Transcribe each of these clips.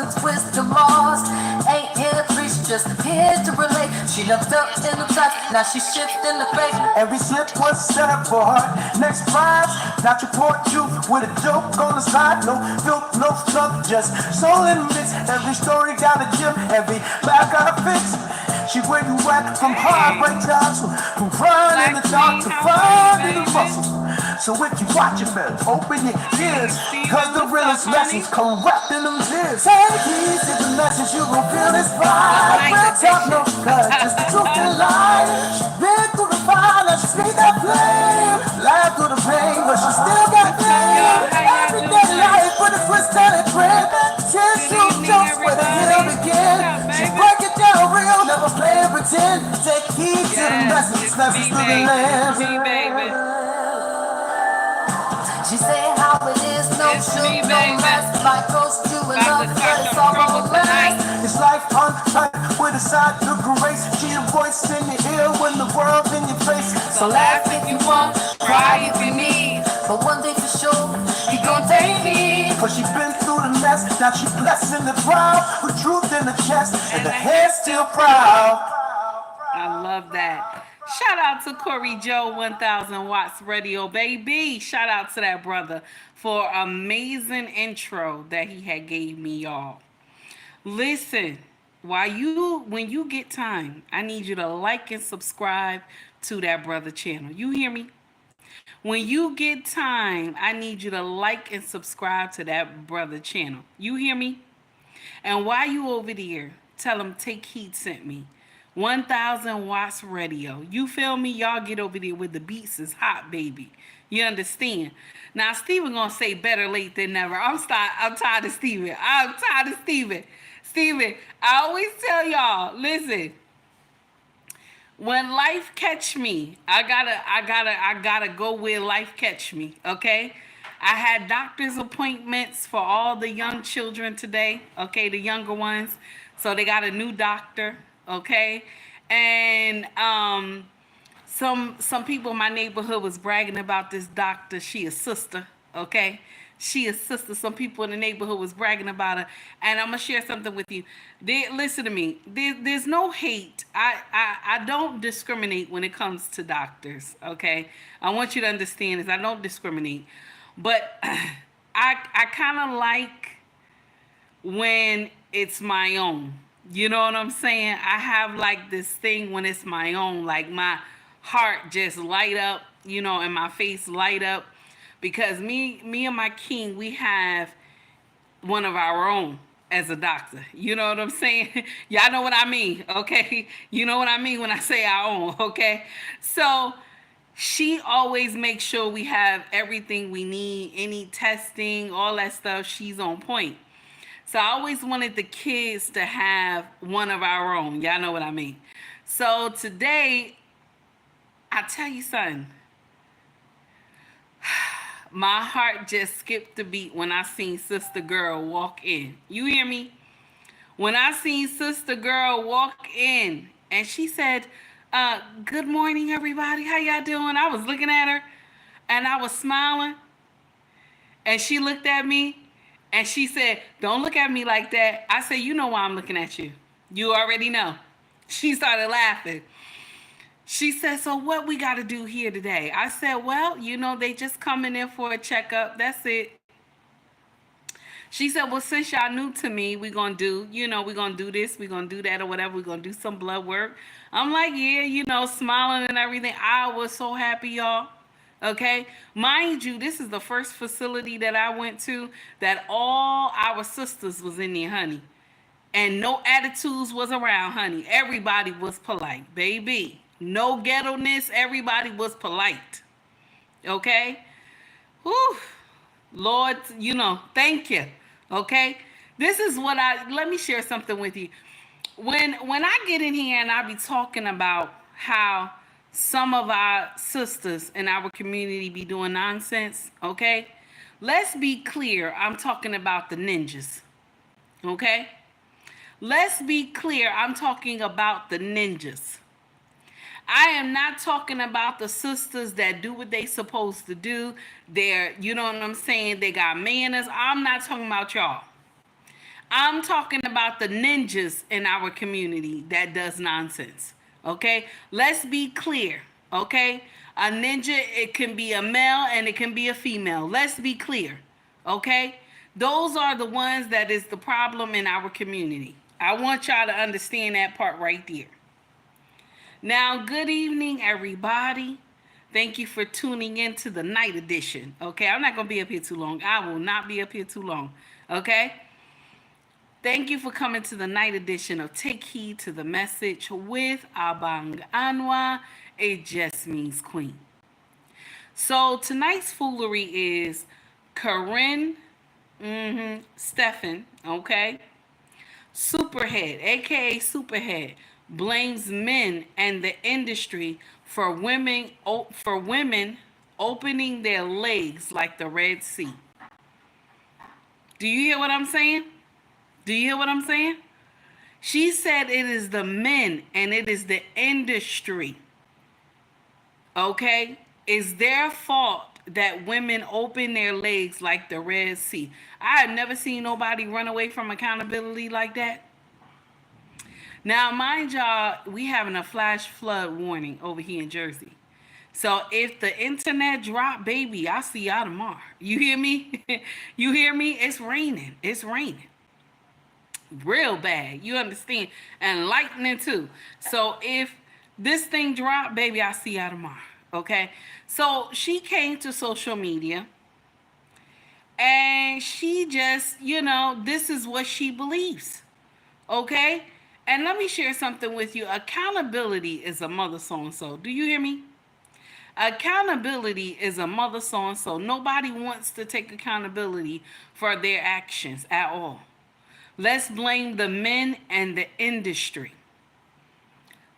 a twist to Mars. Ain't here to preach, just here to relate. She looked up in the touch, now she shifting the fate. Every slip was set up for her next prize. Not your poor truth with a joke on the side. No filth, no fluff, just soul and mix. Every story got a gem, every bag got a fix. She where you at from heartbreak to hustle, from crying in the dark to finding the muscle. So if you watch it, better open your ears, cause the realest lessons come wrapped in them tears. Say the keys to the message, you gon' feel this vibe. Real talk, no cut, just the truth and life. She been through the fire, now she see that flame. Life through the pain, but she still got pain. Everyday life with a twist and a trend. Tears through jokes where the hill begin. She break it down real, never play and pretend. Take heed to the message, message through the land. She say how it is, no shoot, no mess. Life goes to another, but it's all over last. It's life uncut with a side to grace. She a voice in your ear when the world's in your face. So laugh if you want, cry if you need, but one day for sure, he gon' take me. Cause she been through the mess, now she blessing the proud, with truth in the chest, and the head still proud. I love that. Shout out to Corey Joe 1000 Watts Radio, baby. Shout out to that brother for amazing intro that he had gave me, y'all. Listen, when you get time, I need you to like and subscribe to that brother channel. You hear me? When you get time, I need you to like and subscribe to that brother channel. You hear me? And while you over there, tell him Take Heat sent me. 1000 Watts Radio. You feel me? Y'all get over there with the beats is hot, baby. You understand? Now, Steven gonna say better late than never. I'm tired of Steven. I'm tired of Steven. Steven, I always tell y'all, listen, when life catch me, I gotta go where life catch me, okay? I had doctor's appointments for all the young children today, okay, the younger ones. So they got a new doctor. Okay, and some people in my neighborhood was bragging about this doctor. She a sister, okay? She a sister. Some people in the neighborhood was bragging about her, and I'm gonna share something with you. Listen to me. There's no hate. I don't discriminate when it comes to doctors. Okay, I want you to understand this. I don't discriminate, but I kind of like when it's my own. You know what I'm saying? I have like this thing when it's my own, like my heart just light up, you know, and my face light up, because me and my king, we have one of our own as a doctor. You know what I'm saying? Y'all know what I mean, okay? You know what I mean when I say our own, okay? So she always makes sure we have everything we need, any testing, all that stuff. She's on point. So I always wanted the kids to have one of our own. Y'all know what I mean. So today, I tell you something. My heart just skipped a beat when I seen Sister Girl walk in. You hear me? When I seen Sister Girl walk in, and she said, good morning, everybody. How y'all doing? I was looking at her, and I was smiling. And she looked at me. And she said, don't look at me like that. I said, you know why I'm looking at you. You already know. She started laughing. She said, so what we got to do here today? I said, well, you know, they just coming in for a checkup. That's it. She said, well, since y'all new to me, we're going to do this, we're going to do that or whatever. We're going to do some blood work. I'm like, yeah, you know, smiling and everything. I was so happy, y'all. Okay, mind you, this is the first facility that I went to that all our sisters was in there, honey. And no attitudes was around, honey. Everybody was polite, baby. No ghetto-ness. Everybody was polite. Okay? Whew. Lord, you know, thank you. Okay? This is what let me share something with you. When I get in here and I be talking about how some of our sisters in our community be doing nonsense, okay? Let's be clear. I'm talking about the ninjas, okay? Let's be clear. I'm talking about the ninjas. I am not talking about the sisters that do what they supposed to do. They're, you know what I'm saying? They got manners. I'm not talking about y'all. I'm talking about the ninjas in our community that does nonsense. Okay? Let's be clear. Okay? A ninja, it can be a male and it can be a female. Let's be clear. Okay? Those are the ones that is the problem in our community. I want y'all to understand that part right there. Now, good evening, everybody. Thank you for tuning in to the night edition. Okay, I'm not going to be up here too long. I will not be up here too long. Okay? Thank you for coming to the night edition of Take Heed to the Message with Abang Anwa. It just means queen. So tonight's foolery is Karine, Steffan, okay? Superhead, aka Superhead, blames men and the industry for women opening their legs like the Red Sea. Do you hear what I'm saying? Do you hear what I'm saying? She said it is the men and it is the industry. Okay? It's their fault that women open their legs like the Red Sea. I have never seen nobody run away from accountability like that. Now, mind y'all, we having a flash flood warning over here in Jersey. So if the internet drop, baby, I'll see y'all tomorrow. You hear me? You hear me? It's raining. It's raining. Real bad. You understand? And lightning too. So if this thing drop, baby, I'll see y'all tomorrow. Okay? So she came to social media and she just, this is what she believes. Okay? And let me share something with you. Accountability is a mother so-and-so. Do you hear me? Accountability is a mother so-and-so. Nobody wants to take accountability for their actions at all. Let's blame the men and the industry.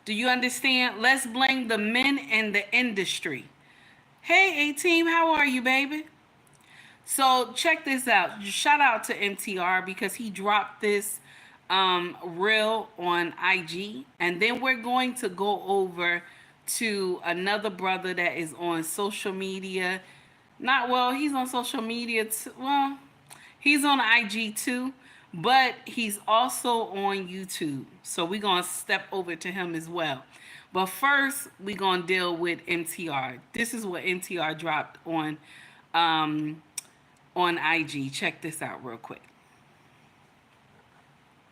Do you understand? Let's blame the men and the industry. Hey, A-Team, how are you, baby? So check this out. Shout out to MTR because he dropped this reel on IG. And then we're going to go over to another brother that is on social media. He's on social media. He's on IG too. But he's also on YouTube. So we're going to step over to him as well. But first, we're going to deal with MTR. This is what MTR dropped on IG. Check this out real quick.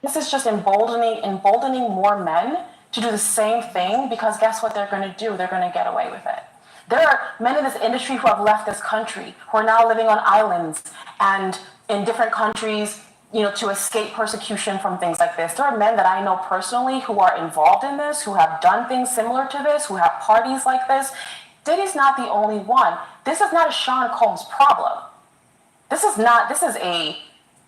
This is just emboldening more men to do the same thing because guess what they're going to do? They're going to get away with it. There are men in this industry who have left this country, who are now living on islands and in different countries, to escape persecution from things like this. There are men that I know personally who are involved in this, who have done things similar to this, who have parties like this. Diddy's not the only one. This is not a Sean Combs problem. This is a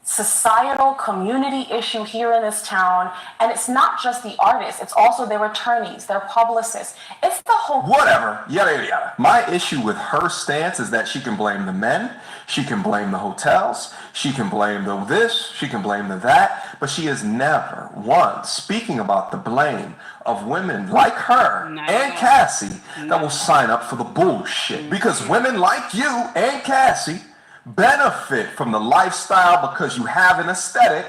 societal community issue here in this town. And it's not just the artists, it's also their attorneys, their publicists. It's the whole whatever, yada yada yada. My issue with her stance is that she can blame the men, she can blame the hotels, she can blame the this, she can blame the that, but she is never once speaking about the blame of women like her and Cassie that will sign up for the bullshit. Because women like you and Cassie benefit from the lifestyle because you have an aesthetic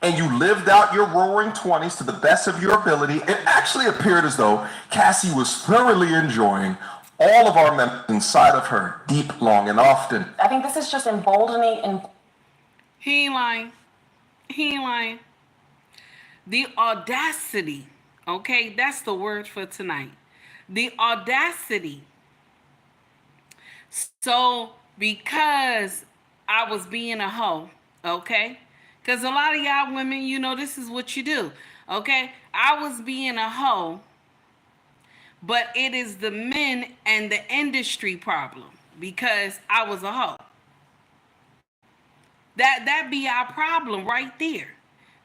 and you lived out your roaring 20s to the best of your ability. It actually appeared as though Cassie was thoroughly enjoying all of our members inside of her, deep, long, and often. I think this is just emboldening. He ain't lying. He ain't lying. The audacity, okay? That's the word for tonight. The audacity. So, because I was being a hoe, okay? Because a lot of y'all women, this is what you do, okay? I was being a hoe, but it is the men and the industry problem because I was a hoe. That be our problem right there.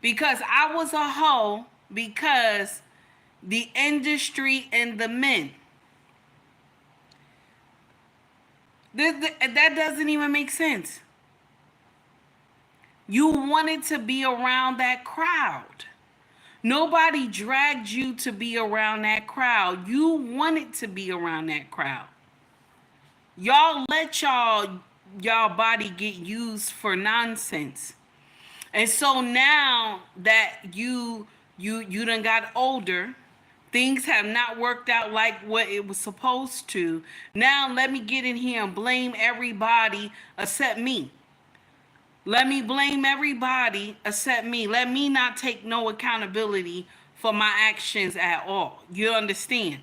Because I was a hoe because the industry and the men. That doesn't even make sense. You wanted to be around that crowd. Nobody dragged you to be around that crowd. You wanted to be around that crowd. Y'all let y'all body get used for nonsense. And so now that you done got older, things have not worked out like what it was supposed to. Now let me get in here and blame everybody except me. Let me blame everybody except me. Let me not take no accountability for my actions at all. You understand?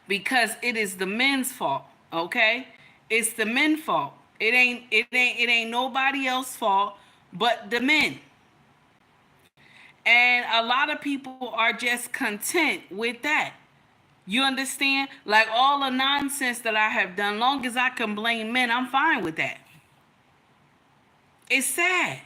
Because it is the men's fault, okay? It's the men's fault. It ain't nobody else's fault but the men. And a lot of people are just content with that. You understand? Like all the nonsense that I have done, long as I can blame men, I'm fine with that. It's sad.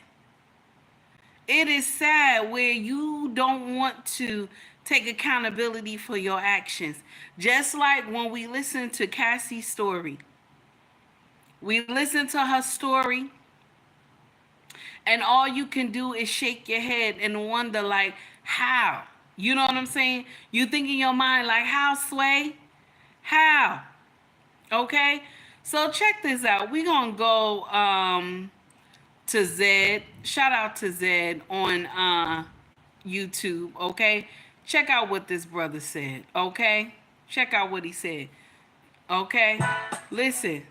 It is sad where you don't want to take accountability for your actions. Just like when we listen to Cassie's story. We listen to her story, and all you can do is shake your head and wonder, like, how? You know what I'm saying? You think in your mind, like, how, Sway? How? Okay? So check this out. We're going to go to Zed. Shout out to Zed on YouTube, okay? Check out what this brother said, okay? Check out what he said, okay? Listen,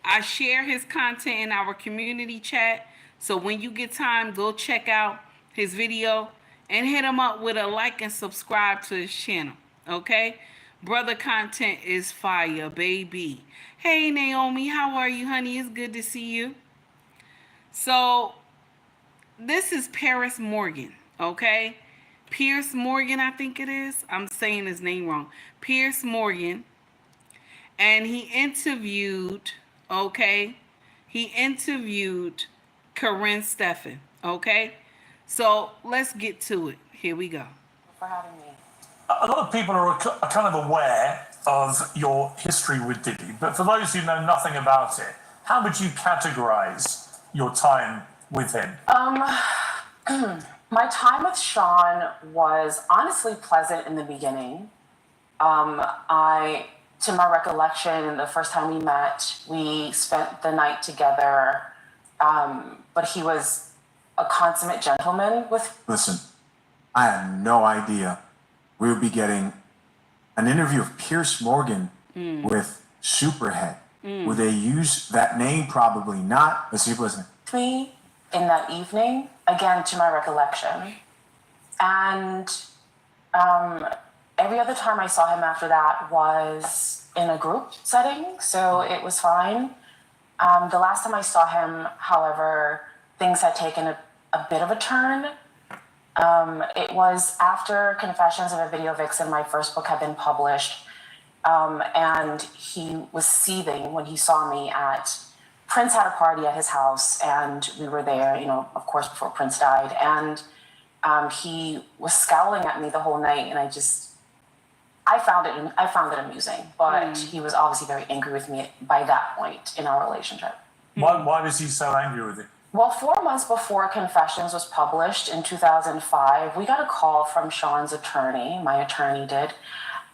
I share his content in our community chat, so when you get time, go check out his video and hit him up with a like and subscribe to his channel, okay? Brother content is fire, baby. Hey, Naomi, how are you, honey? It's good to see you. So, this is Paris Morgan, okay? Pierce Morgan, I think it is. I'm saying his name wrong. Pierce Morgan. And he interviewed, okay? He interviewed Karine Steffan, okay? So, let's get to it. Here we go. For having me. A lot of people are kind of aware of your history with Diddy, but for those who know nothing about it, how would you categorize your time with him? My time with Sean was honestly pleasant in the beginning. To my recollection, the first time we met, we spent the night together, but he was a consummate gentleman with... Listen, I had no idea we would be getting an interview of Pierce Morgan with Superhead. Would they use that name? Probably not. Let's keep listening. Me in that evening, again, to my recollection. And every other time I saw him after that was in a group setting, so it was fine. The last time I saw him, however, things had taken a bit of a turn. It was after Confessions of a Video Vixen, my first book had been published, and he was seething when he saw me at... Prince had a party at his house, and we were there, you know, of course, before Prince died, and he was scowling at me the whole night, and I found it amusing, but he was obviously very angry with me by that point in our relationship. Why was he so angry with you? Well, 4 months before Confessions was published in 2005, we got a call from Sean's attorney, my attorney did,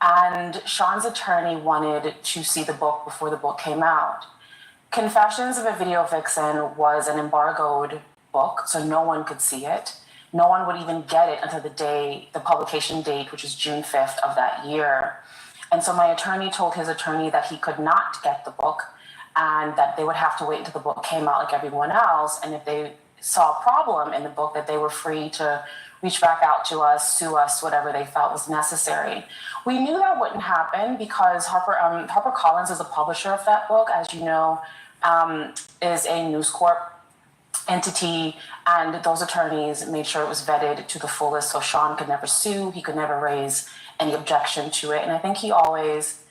and Sean's attorney wanted to see the book before the book came out. Confessions of a Video Vixen was an embargoed book, so no one could see it. No one would even get it until the publication date, which was June 5th of that year. And so my attorney told his attorney that he could not get the book and that they would have to wait until the book came out like everyone else. And if they saw a problem in the book, that they were free to reach back out to us, sue us, whatever they felt was necessary. We knew that wouldn't happen because HarperCollins is a publisher of that book, as you know, is a News Corp entity, and those attorneys made sure it was vetted to the fullest so Sean could never sue, he could never raise any objection to it. And I think he always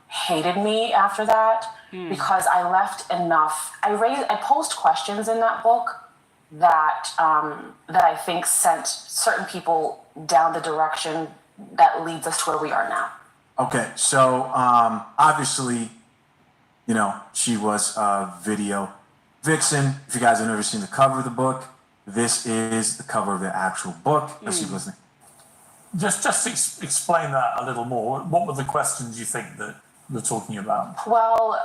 hated me after that because I left enough. I posed questions in that book that I think sent certain people down the direction that leads us to where we are now. Okay, so obviously, you know, she was a video vixen. If you guys have never seen the cover of the book, this is the cover of the actual book. Let's keep listening. Just explain that a little more. What were the questions you think that you're talking about? Well,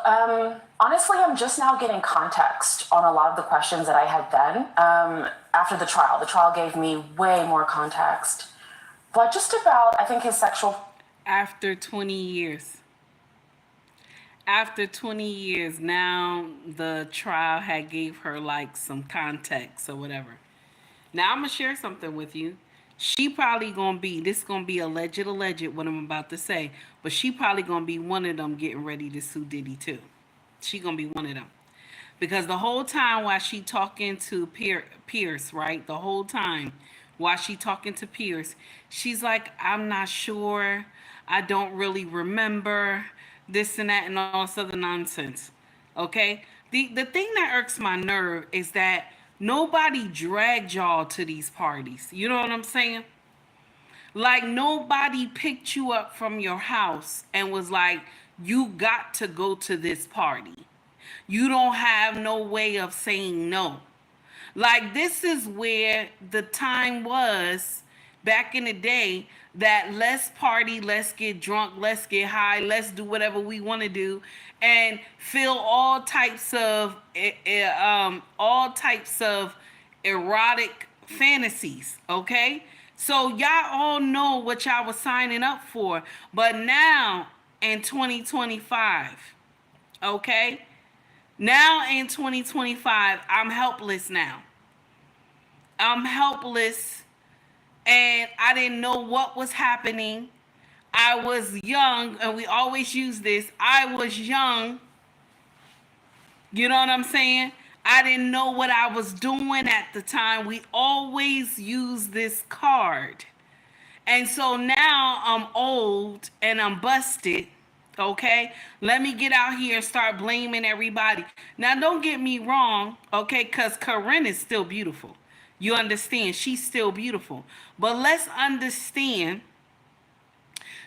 honestly, I'm just now getting context on a lot of the questions that I had then. After the trial gave me way more context. But just about, I think his sexual... After 20 years. After 20 years, now the trial had gave her like some context or whatever. Now I'm gonna share something with you. She probably gonna be, this gonna be alleged what I'm about to say, but she probably gonna be one of them getting ready to sue Diddy too. She gonna be one of them. Because the whole time while she talking to Pierce, right? The whole time while she talking to Pierce, she's like, I'm not sure. I don't really remember this and that and all this other nonsense. Okay? The thing that irks my nerve is that nobody dragged y'all to these parties. You know what I'm saying? Like nobody picked you up from your house and was like, you got to go to this party. You don't have no way of saying no. Like this is where the time was back in the day that let's party, let's get drunk, let's get high, let's do whatever we want to do and feel all types of erotic fantasies, okay? So y'all all know what y'all was signing up for, but now in 2025, okay? Now in 2025, I'm helpless now. I'm helpless and I didn't know what was happening. I was young, and we always use this. I was young. You know what I'm saying? I didn't know what I was doing at the time. We always use this card. And so now I'm old and I'm busted. Okay, let me get out here and start blaming everybody. Now, don't get me wrong, okay, because Karine is still beautiful. You understand? She's still beautiful. But let's understand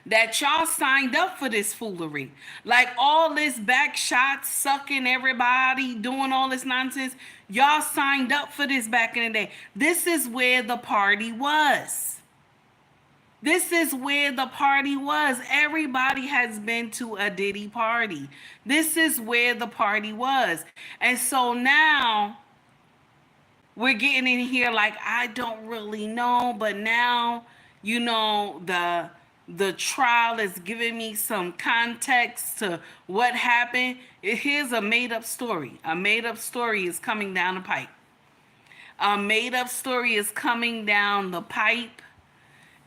that y'all signed up for this foolery. Like all this back shots, sucking everybody, doing all this nonsense. Y'all signed up for this back in the day. This is where the party was. This is where the party was. Everybody has been to a Diddy party. This is where the party was. And so now we're getting in here like, I don't really know, but now, you know, the trial is giving me some context to what happened. Here's a made-up story. A made-up story is coming down the pipe. A made-up story is coming down the pipe.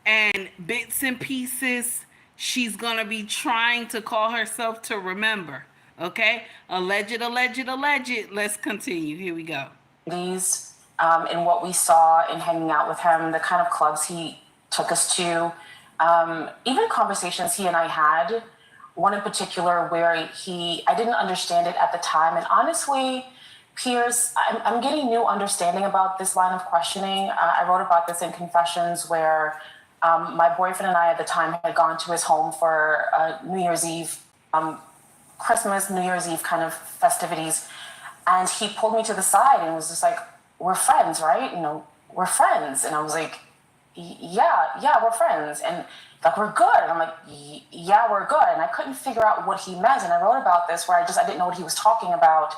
And bits and pieces, she's going to be trying to call herself to remember. Okay? Alleged. Let's continue. Here we go. These, and what we saw in hanging out with him, the kind of clubs he took us to, even conversations he and I had, one in particular where I didn't understand it at the time. And honestly, Pierce, I'm getting new understanding about this line of questioning. I wrote about this in Confessions where my boyfriend and I at the time had gone to his home for New Year's Eve, Christmas, New Year's Eve kind of festivities. And he pulled me to the side and was just like, we're friends, right? You know, we're friends. And I was like, yeah, we're friends. And like, we're good. And I'm like, yeah, we're good. And I couldn't figure out what he meant. And I wrote about this where I didn't know what he was talking about.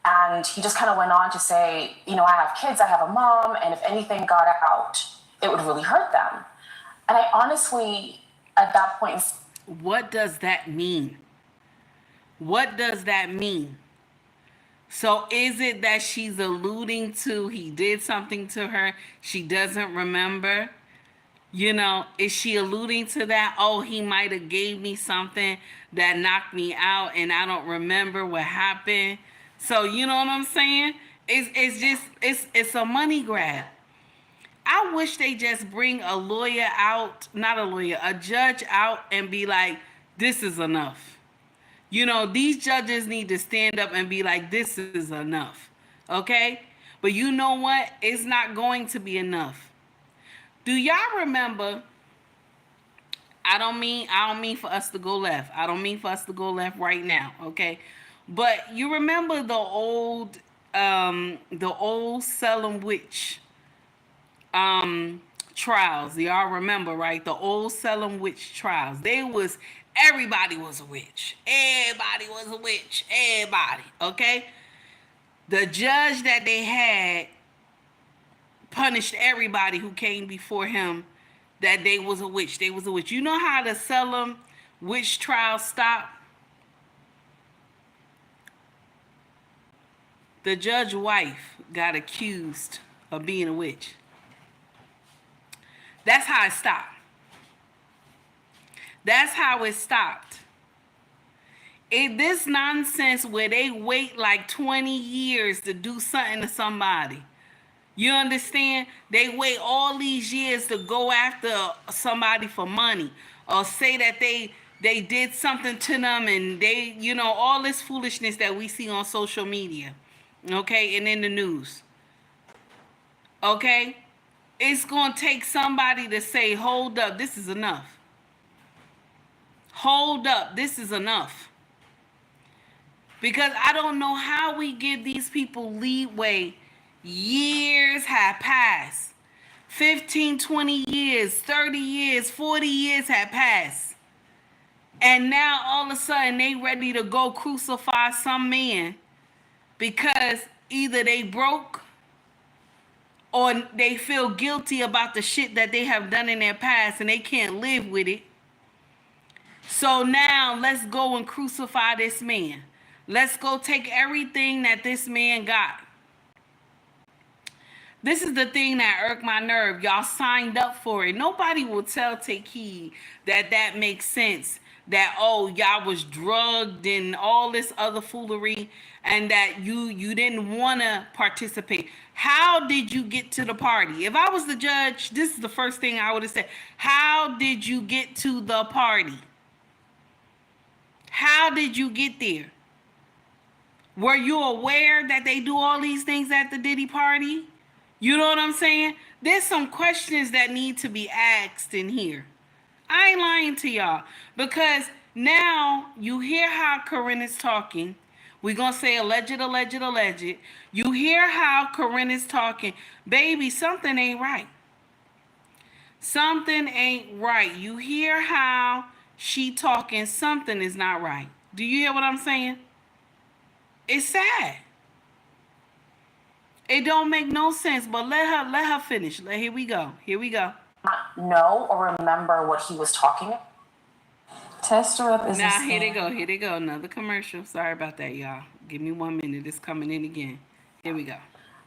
And he just kind of went on to say, you know, I have kids, I have a mom, and if anything got out, it would really hurt them. And I honestly, at that point... What does that mean? What does that mean? So is it that she's alluding to he did something to her, she doesn't remember? You know, is she alluding to that? Oh, he might have gave me something that knocked me out and I don't remember what happened. So you know what I'm saying? It's a money grab. I wish they just bring a lawyer out, not a lawyer, a judge out and be like, this is enough. You know, these judges need to stand up and be like, this is enough. Okay? But you know what? It's not going to be enough. Do y'all remember? I don't mean for us to go left. I don't mean for us to go left right now, okay? But you remember the old Salem witch trials. Y'all remember, right? The old Salem witch trials. Everybody was a witch. Everybody was a witch. Everybody, okay? The judge that they had punished everybody who came before him that they was a witch. They was a witch. You know how the Salem witch trial stopped? The judge's wife got accused of being a witch. That's how it stopped. That's how it stopped. This nonsense where they wait like 20 years to do something to somebody. You understand? They wait all these years to go after somebody for money or say that they did something to them, and they, all this foolishness that we see on social media, okay, and in the news, okay? It's going to take somebody to say, hold up, this is enough. Hold up, this is enough. Because I don't know how we give these people leeway. Years have passed. 15, 20 years, 30 years, 40 years have passed. And now all of a sudden they ready to go crucify some man because either they broke or they feel guilty about the shit that they have done in their past and they can't live with it. So now let's go and crucify this man. Let's go take everything that this man got. This is the thing that irked my nerve. Y'all signed up for it. Nobody will tell Take Heed that makes sense. That, oh, y'all was drugged and all this other foolery and that you didn't want to participate. How did you get to the party? If I was the judge, this is the first thing I would have said. How did you get to the party? How did you get there? Were you aware that they do all these things at the Diddy party? You know what I'm saying? There's some questions that need to be asked in here. I ain't lying to y'all. Because now you hear how Karine is talking. We're going to say alleged. You hear how Karine is talking. Baby, something ain't right. Something ain't right. You hear how she talking. Something is not right. Do you hear what I'm saying? It's sad. It don't make no sense, but let her finish. Here we go. Not know or remember what he was talking about. Test her up is now here they go. Another commercial. Sorry about that, y'all. Give me 1 minute. It's coming in again. Here we go.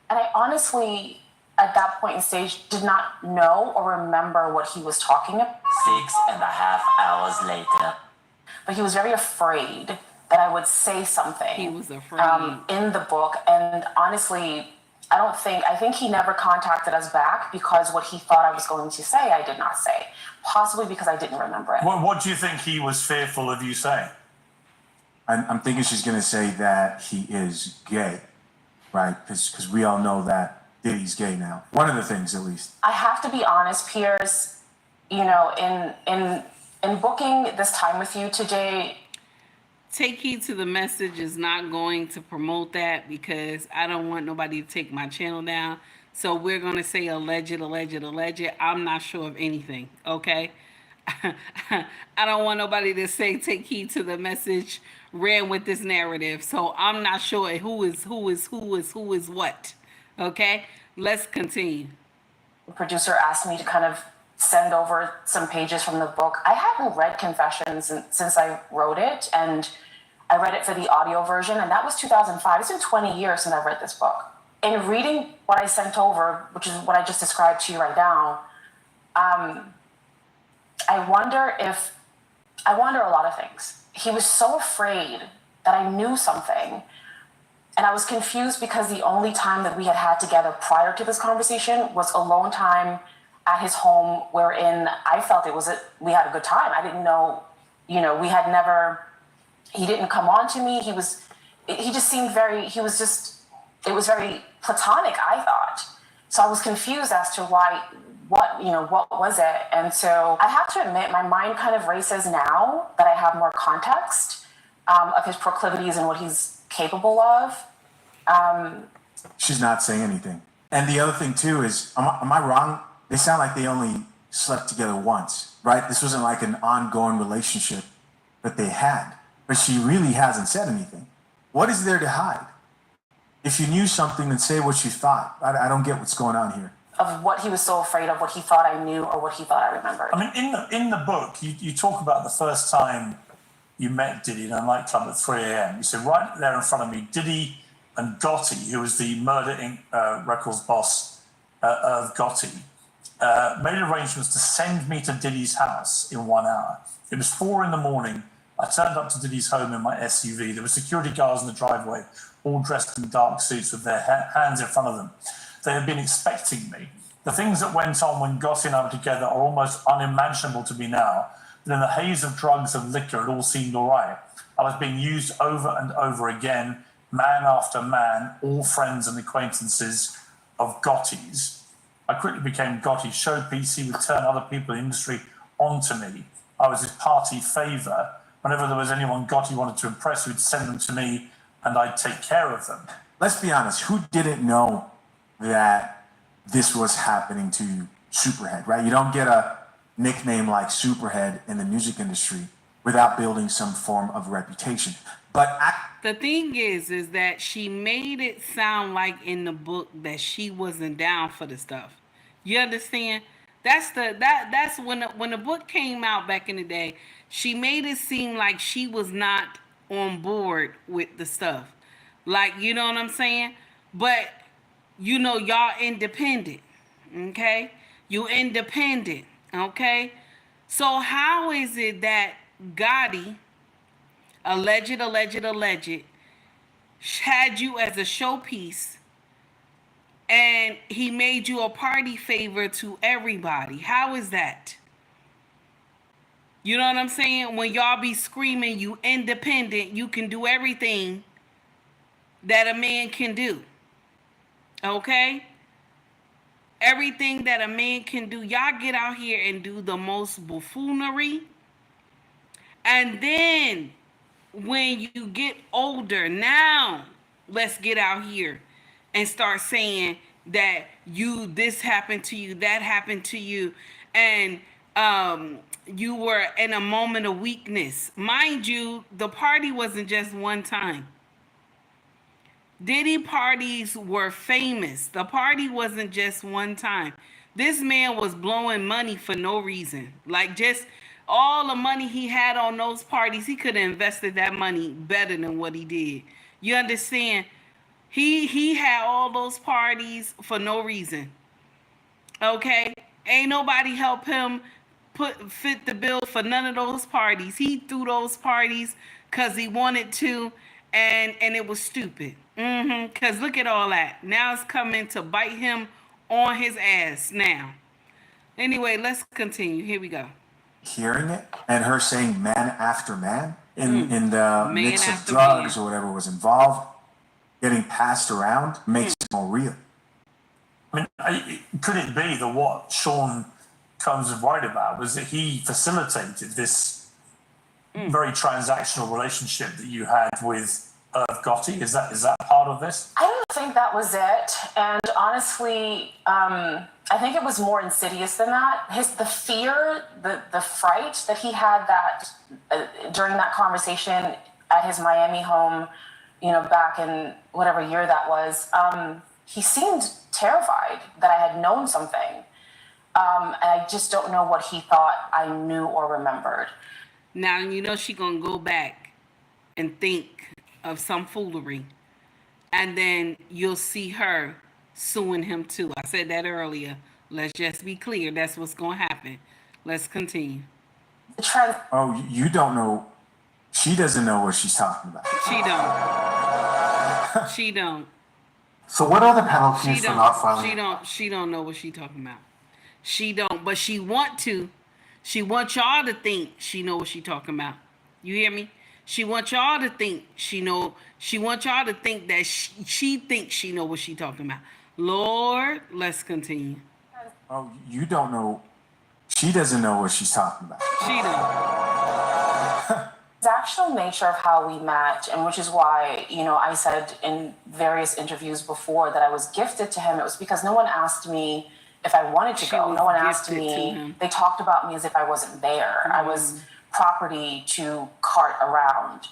And I honestly, at that point in stage, did not know or remember what he was talking about. 6.5 hours later. But he was very afraid that I would say something. He was afraid. In the book. And honestly, I think he never contacted us back because what he thought I was going to say, I did not say. Possibly because I didn't remember it. What do you think he was fearful of you saying? I'm thinking she's going to say that he is gay, right? Because we all know that Diddy's gay now. One of the things, at least. I have to be honest, Piers, in booking this time with you today, Take Heed to the Message is not going to promote that because I don't want nobody to take my channel down. So we're going to say alleged. I'm not sure of anything, okay? I don't want nobody to say Take Heed to the Message ran with this narrative. So I'm not sure who is what, okay? Let's continue. the producer asked me to kind of send over some pages from the book. I hadn't read Confessions since I wrote it, and I read it for the audio version, and that was 2005. It's been 20 years since I've read this book. In reading what I sent over, which is what I just described to you right now, I wonder a lot of things. He was so afraid that I knew something, and I was confused because the only time that we had together prior to this conversation was alone time at his home, wherein I felt we had a good time. I didn't know, he didn't come on to me. It was very platonic, I thought. So I was confused as to what was it? And so I have to admit, my mind kind of races now that I have more context of his proclivities and what he's capable of. She's not saying anything. And the other thing too is, am I wrong they sound like they only slept together once, right? This wasn't like an ongoing relationship that they had, but she really hasn't said anything. What is there to hide? If you knew something, then say what you thought. I don't get what's going on here. Of what he was so afraid of, what he thought I knew, or what he thought I remembered. I mean, in the book, you talk about the first time you met Diddy in a nightclub at 3 a.m. You said, right there in front of me, Diddy and Gotti, who was the Murder Inc. Records boss of Gotti, made arrangements to send me to Diddy's house in 1 hour. It was 4 a.m. I turned up to Diddy's home in my SUV. There were security guards in the driveway, all dressed in dark suits with their hands in front of them. They had been expecting me. The things that went on when Gotti and I were together are almost unimaginable to me now. But in the haze of drugs and liquor, it all seemed all right. I was being used over and over again, man after man, all friends and acquaintances of Gotti's. I quickly became Gotti's showpiece. He would turn other people in the industry onto me. I was his party favour. Whenever there was anyone Gotti wanted to impress, he would send them to me and I'd take care of them. Let's be honest, who didn't know that this was happening to Superhead, right? You don't get a nickname like Superhead in the music industry without building some form of reputation. But the thing is that she made it sound like in the book that she wasn't down for the stuff. You understand? That's when the book came out back in the day, she made it seem like she was not on board with the stuff. Like, you know what I'm saying? But you know, y'all independent, okay? You independent, okay? So how is it that Gotti, alleged, had you as a showpiece and he made you a party favor to everybody? How is that? You know what I'm saying? When y'all be screaming, you independent, you can do everything that a man can do. Okay? Everything that a man can do. Y'all get out here and do the most buffoonery. And then when you get older, now let's get out here and start saying that this happened to you, that happened to you, and you were in a moment of weakness. Mind you, the party wasn't just one time. Diddy parties were famous. The party wasn't just one time. This man was blowing money for no reason. Like, just all the money he had on those parties, he could have invested that money better than what he did. You understand? He had all those parties for no reason. Okay? Ain't nobody help him fit the bill for none of those parties. He threw those parties because he wanted to, and it was stupid. Because look at all that. Now it's coming to bite him on his ass now. Anyway, let's continue. Here we go. Hearing it and her saying man after man in the mix of drugs or whatever was involved, getting passed around makes it more real. I mean, could it be that what Sean Combs was worried about was that he facilitated this very transactional relationship that you had with Gotti? Is that part of this? I don't think that was it. And honestly, I think it was more insidious than that. The fear, the fright that he had during that conversation at his Miami home, you know, back in whatever year that was, he seemed terrified that I had known something. And I just don't know what he thought I knew or remembered. Now, you know, she gonna go back and think of some foolery. And then you'll see her suing him too. I said that earlier. Let's just be clear. That's what's gonna happen. Let's continue. Oh, you don't know. She doesn't know what she's talking about. She don't. She don't. So what are the penalties for not filing? She don't know what she's talking about. She don't, but she want to. She wants y'all to think she know what she talking about. You hear me? She wants y'all to think she know. She wants y'all to think that she thinks she know what she talking about. Lord, let's continue. Oh, you don't know. She doesn't know what she's talking about. She don't. The actual nature of how we met, and which is why, you know, I said in various interviews before that I was gifted to him. It was because no one asked me if I wanted to She go. was No one asked gifted to me. him. They talked about me as if I wasn't there. I was property to cart around.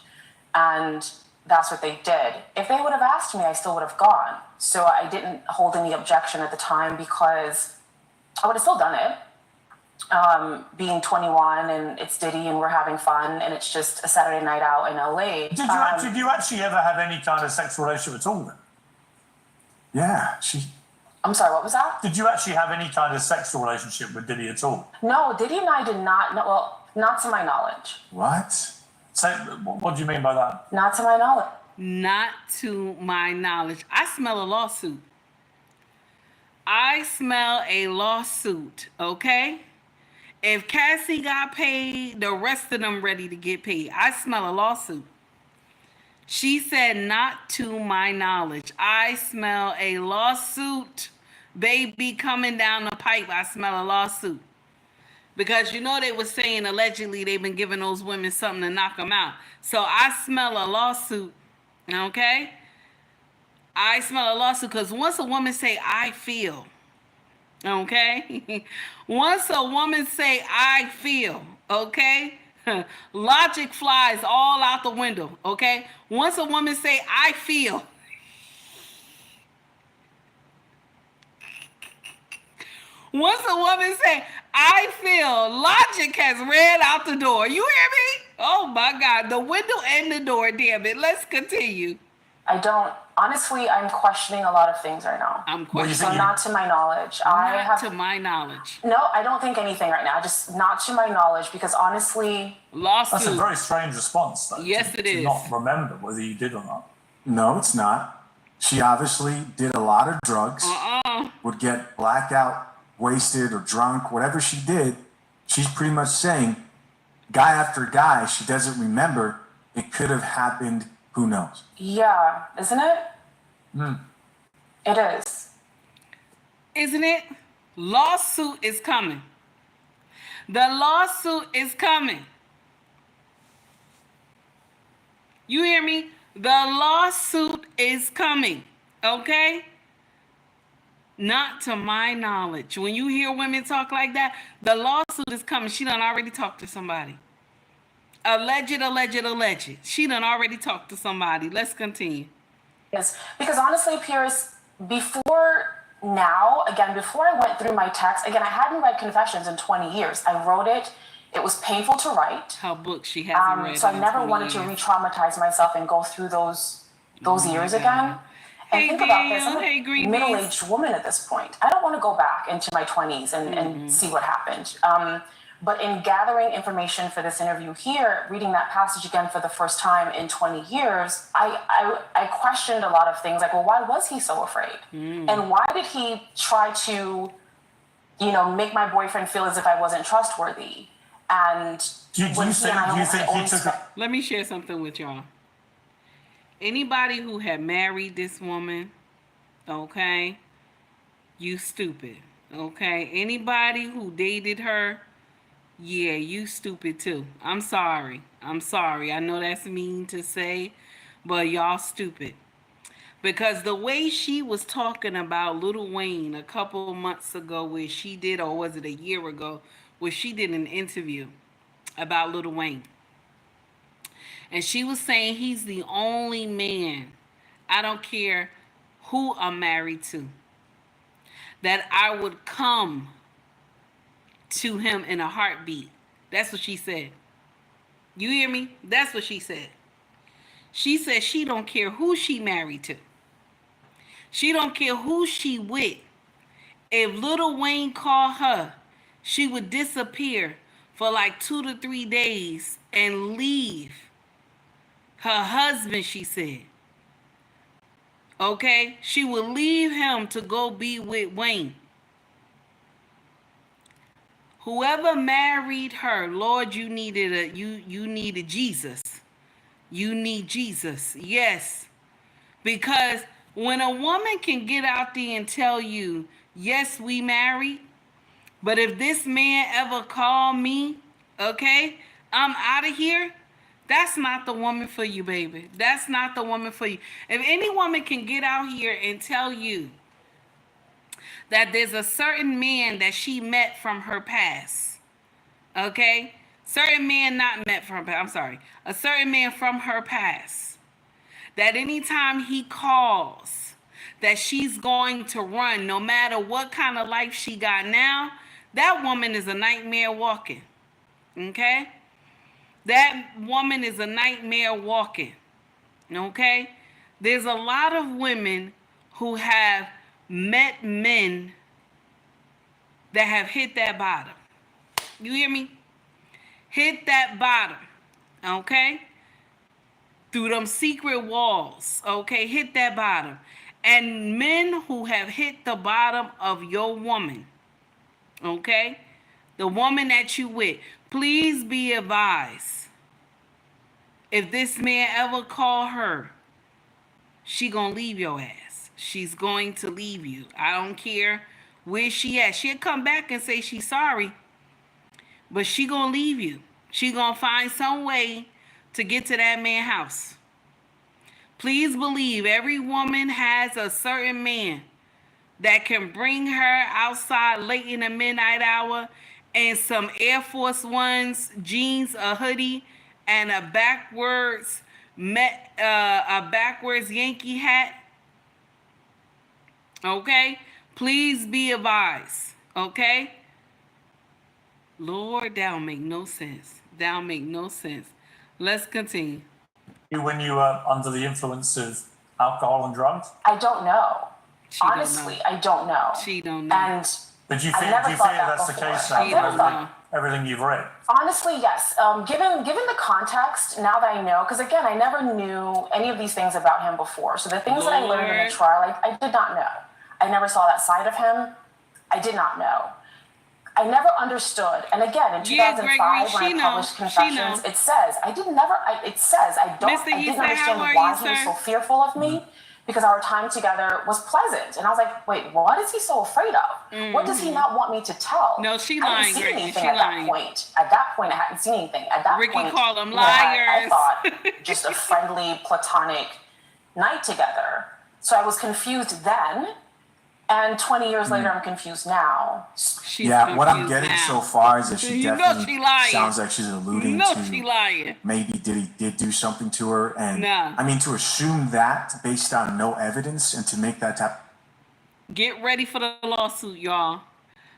And that's what they did. If they would have asked me, I still would have gone. So I didn't hold any objection at the time because I would have still done it. Being 21 and it's Diddy and we're having fun and it's just a Saturday night out in LA. Did you actually ever have any kind of sexual relationship at all then? Yeah, I'm sorry, what was that? Did you actually have any kind of sexual relationship with Diddy at all? No, Diddy and I did not, no, well, not to my knowledge. what? So, what do you mean by that? Not to my knowledge. Not to my knowledge. I smell a lawsuit. I smell a lawsuit, okay? If Cassie got paid, the rest of them ready to get paid. I smell a lawsuit. She said, not to my knowledge. I smell a lawsuit. Baby coming down the pipe. I smell a lawsuit. Because you know they were saying allegedly they've been giving those women something to knock them out. So I smell a lawsuit, okay? I smell a lawsuit because once a woman say, I feel, okay? Once a woman say, I feel, okay? Logic flies all out the window, okay? Once a woman say, I feel. Once a woman say, I feel, logic has ran out the door. You hear me? Oh my God, the window and the door, damn it. Let's continue. I don't, honestly, I'm questioning a lot of things right now. I'm So questioning. not to my knowledge. Not to my knowledge. No, I don't think anything right now. Just not to my knowledge because honestly, That's a Lawsuit. very strange response, though. Yes, to, it to is. not remember whether you did or not. No, it's not. She obviously did a lot of drugs, would get blackout, wasted, or drunk, whatever she did. She's pretty much saying, guy after guy, she doesn't remember. It could have happened. Who knows? yeah, isn't it? It is. Isn't it? Lawsuit is coming. The lawsuit is coming. You hear me? The lawsuit is coming. Okay? Not to my knowledge. When you hear women talk like that, the lawsuit is coming. She done already talked to somebody. Alleged. She done already talked to somebody. Let's continue. Yes, because honestly, Pierce, before now, again, before I went through my text, again, I hadn't read Confessions in 20 years. I wrote it. It was painful to write. Her book she hasn't read. So I in never 20 wanted to years. re-traumatize myself and go through those years God. again. And Hey, think about this. Daniel. I'm Hey, a Green middle-aged woman at this point. I don't want to go back into my 20s and see what happened. But in gathering information for this interview here, reading that passage again for the first time in 20 years, I questioned a lot of things like, well, why was he so afraid? And why did he try to, make my boyfriend feel as if I wasn't trustworthy? And Do you think he took it? Let me share something with y'all. Anybody who had married this woman, okay, you stupid, okay? Anybody who dated her, yeah, you stupid too. I'm sorry. I know that's mean to say, but y'all stupid. Because the way she was talking about Lil Wayne a couple months ago where she did, or was it a year ago, where she did an interview about Lil Wayne. And she was saying he's the only man, I don't care who I'm married to, that I would come to him in a heartbeat. That's what she said. You hear me? That's what she said. She said she don't care who she married to. She don't care who she with. If Lil Wayne called her, she would disappear for like 2 to 3 days and leave her husband, she said. Okay? She would leave him to go be with Wayne. Whoever married her, Lord, you needed Jesus. You need Jesus. Yes. Because when a woman can get out there and tell you, yes, we married, but if this man ever call me, okay, I'm out of here, that's not the woman for you, baby. That's not the woman for you. If any woman can get out here and tell you that there's a certain man that she met from her past. Okay? Certain man not met from her past. I'm sorry. A certain man from her past. That anytime he calls, that she's going to run no matter what kind of life she got now. That woman is a nightmare walking. Okay? That woman is a nightmare walking. Okay? There's a lot of women who have met men that have hit that bottom. You hear me? Hit that bottom. Okay? Through them secret walls. Okay? Hit that bottom. And men who have hit the bottom of your woman. Okay? The woman that you with. Please be advised. If this man ever call her, she gonna leave your ass. She's going to leave you. I don't care where she at. She'll come back and say she's sorry. But she gonna leave you. She gonna find some way to get to that man's house. Please believe every woman has a certain man that can bring her outside late in the midnight hour in some Air Force Ones, jeans, a hoodie, and a backwards Yankee hat. Okay? Please be advised. Okay? Lord, that don't make no sense. That don't make no sense. Let's continue. When you were under the influence of alcohol and drugs? I don't know. She don't Honestly, know. I don't know. She don't know. And But do you I think, never thought that that's the before. case I never now, thought- everything you've read? Honestly, yes. Given the context, now that I know, because again, I never knew any of these things about him before. So the things that I learned in Lord. the trial, I did not know. I never saw that side of him. I did not know. I never understood. And again, in 2005, Gregory, when I published she Confessions, knows. it says I didn't understand why he was so fearful of me, because our time together was pleasant. And I was like, wait, what is he so afraid of? What does he not want me to tell? No, she I lying, didn't see Gregory. anything She at lying. that point. At that point, I hadn't seen anything. At that Ricky point, called them we had, I liars. thought, just a friendly, platonic night together. So I was confused then. And 20 years later, I'm confused now. She's Yeah, what I'm confused getting now. so far is that she You know definitely she lying. sounds like she's alluding No, to she lying. maybe Diddy did do something to her. And Nah. I mean, to assume that based on no evidence and to make that type. Get ready for the lawsuit, y'all.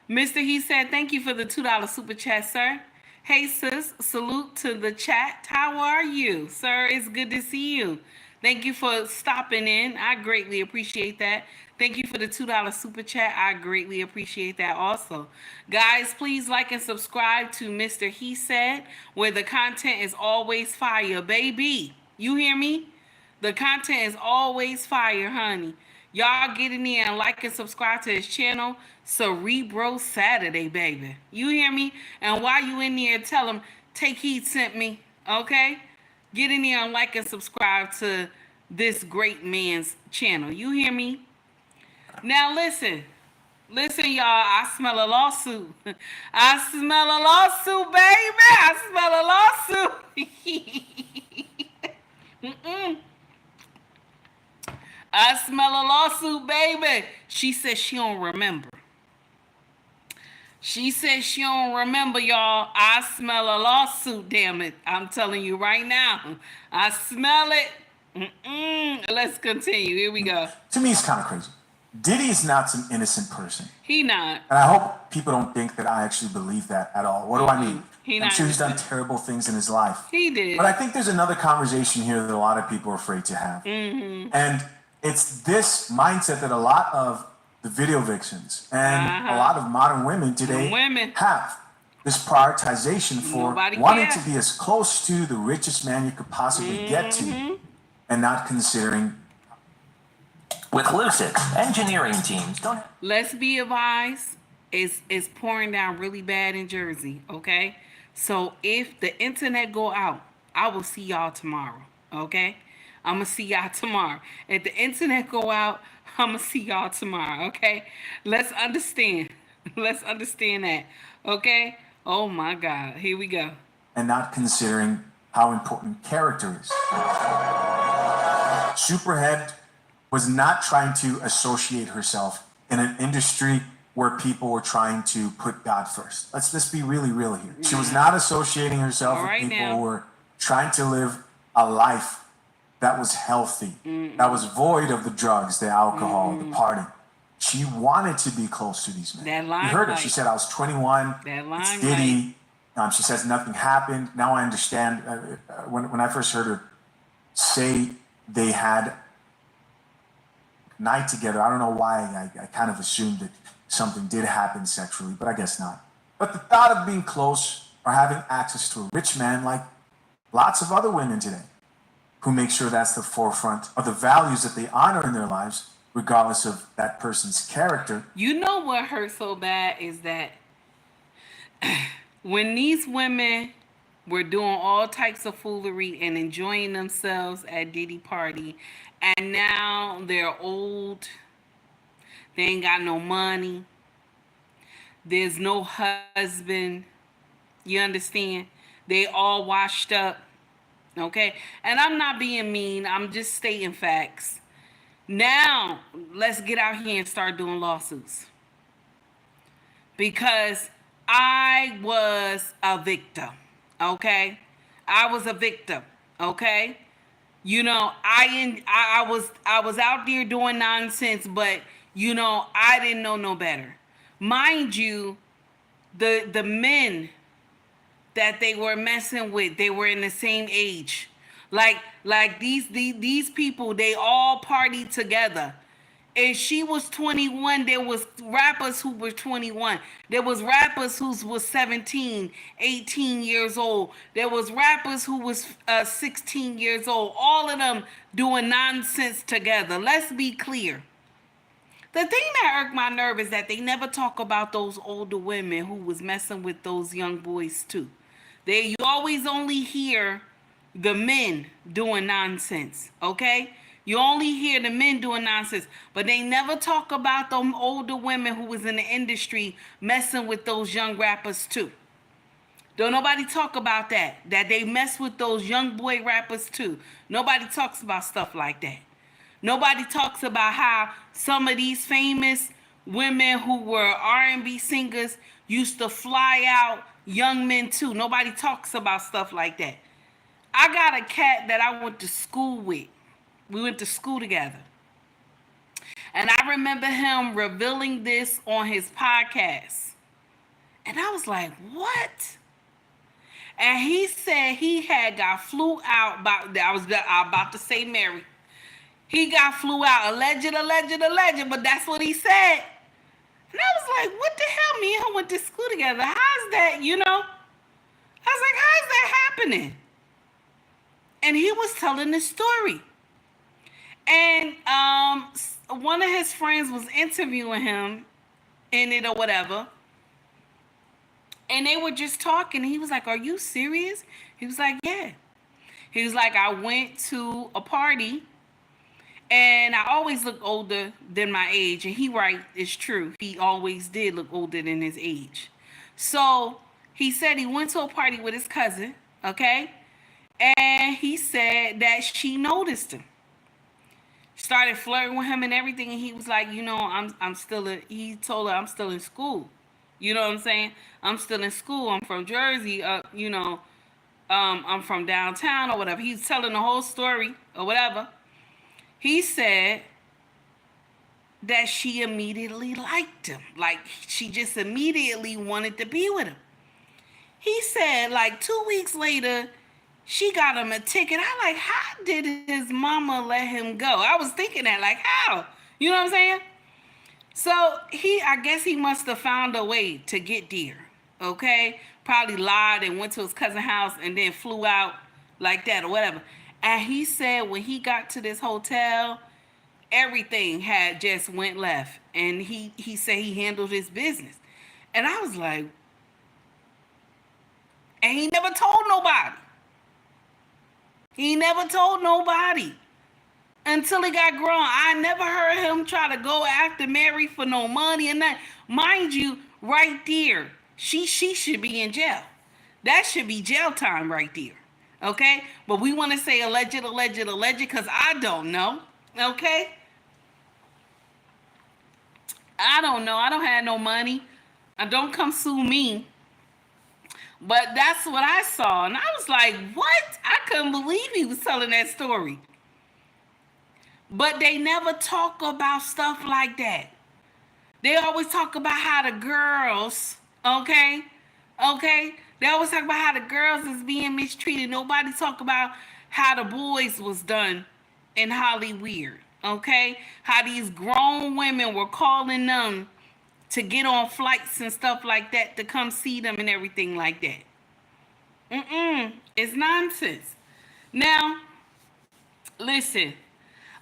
Mr. He said, thank you for the $2 super chat, sir. Hey, sis, salute to the chat. How are you, sir? It's good to see you. Thank you for stopping in. I greatly appreciate that. Thank you for the $2 super chat. I greatly appreciate that also. Guys, please like and subscribe to Mr. He Said, where the content is always fire, baby. You hear me? The content is always fire, honey. Y'all get in there and like and subscribe to his channel, Cerebro Saturday, baby. You hear me? And while you in there, tell him, Take Heed sent me, okay? Get in there and like and subscribe to this great man's channel. You hear me? Now listen, y'all. I smell a lawsuit. I smell a lawsuit, baby. I smell a lawsuit. I smell a lawsuit, baby. She said she don't remember. She said she don't remember, y'all. I smell a lawsuit, damn it. I'm telling you right now. I smell it. Let's continue. Here we go. To me, it's kind of crazy. Diddy is not some innocent person. He not. And I hope people don't think that I actually believe that at all. What do I mean? He I'm not sure he's done innocent. terrible things in his life. He did. But I think there's another conversation here that a lot of people are afraid to have. And it's this mindset that a lot of the video vixens and a lot of modern women today have. This prioritization for Nobody wanting cares. to be as close to the richest man you could possibly get to and not considering. With Lucid, engineering teams don't. Let's be advised, it's pouring down really bad in Jersey, okay? So if the internet go out, I will see y'all tomorrow, okay? I'm going to see y'all tomorrow. If the internet go out, I'm going to see y'all tomorrow, okay? Let's understand. Let's understand that, okay? Oh, my God. Here we go. And not considering how important character is. Superhead was not trying to associate herself in an industry where people were trying to put God first. Let's just be really real here. She was not associating herself with people who were trying to live a life that was healthy, that was void of the drugs, the alcohol, the partying. She wanted to be close to these men. You heard her. She said, I was 21. It's Diddy. She says nothing happened. Now I understand. When I first heard her say they had night together, I don't know why. I kind of assumed that something did happen sexually, but I guess not. But the thought of being close or having access to a rich man, like lots of other women today, who make sure that's the forefront of the values that they honor in their lives, regardless of that person's character. You know what hurts so bad is that when these women were doing all types of foolery and enjoying themselves at Diddy party, and now they're old, they ain't got no money, there's no husband, you understand? They all washed up, okay? And I'm not being mean, I'm just stating facts. Now, let's get out here and start doing lawsuits. Because I was a victim, okay? I was a victim, okay? You know, I was out there doing nonsense, but you know, I didn't know no better. Mind you, the men that they were messing with, they were in the same age. Like these people, they all partied together. And she was 21. There was rappers who were 21. There was rappers who was 17, 18 years old. There was rappers who was 16 years old. All of them doing nonsense together. Let's be clear. The thing that irked my nerve is that they never talk about those older women who was messing with those young boys too. You always only hear the men doing nonsense, okay? You only hear the men doing nonsense, but they never talk about them older women who was in the industry messing with those young rappers too. Don't nobody talk about that they mess with those young boy rappers too. Nobody talks about stuff like that. Nobody talks about how some of these famous women who were R&B singers used to fly out young men too. Nobody talks about stuff like that. I got a cat that I went to school with. We went to school together. And I remember him revealing this on his podcast. And I was like, what? And he said he had got flew out I was about to say Mary. He got flew out, alleged, but that's what he said. And I was like, what the hell? Me and him went to school together. How's that, you know? I was like, how's that happening? And he was telling the story. And one of his friends was interviewing him in it or whatever. And they were just talking. He was like, are you serious? He was like, yeah. He was like, I went to a party and I always look older than my age. And he right, it's true. He always did look older than his age. So he said he went to a party with his cousin, okay? And he said that she noticed him. Started flirting with him and everything, and he was like, you know, he told her, I'm still in school. You know what I'm saying? I'm still in school. I'm from Jersey. You know, I'm from downtown or whatever. He's telling the whole story or whatever. He said that she immediately liked him. Like, she just immediately wanted to be with him. He said, like, 2 weeks later, she got him a ticket. I like, how did his mama let him go? I was thinking that, like, how? You know what I'm saying? So I guess he must have found a way to get there, okay? Probably lied and went to his cousin's house and then flew out like that or whatever. And he said when he got to this hotel, everything had just went left. And he said he handled his business. And I was like, and he never told nobody. He never told nobody until he got grown. I never heard him try to go after Mary for no money and that. Mind you, right there, she should be in jail. That should be jail time right there. Okay? But we want to say alleged, because I don't know. Okay? I don't know. I don't have no money. Don't come sue me. But that's what I saw. And I was like, what? I couldn't believe he was telling that story. But they never talk about stuff like that. They always talk about how the girls, okay? They always talk about how the girls is being mistreated. Nobody talk about how the boys was done in Hollywood, okay? How these grown women were calling them to get on flights and stuff like that to come see them and everything like that. It's nonsense. Now, listen,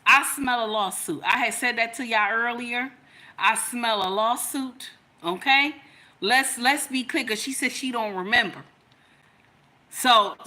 I smell a lawsuit. I had said that to y'all earlier. I smell a lawsuit, okay? Let's be clear, because she said she don't remember. So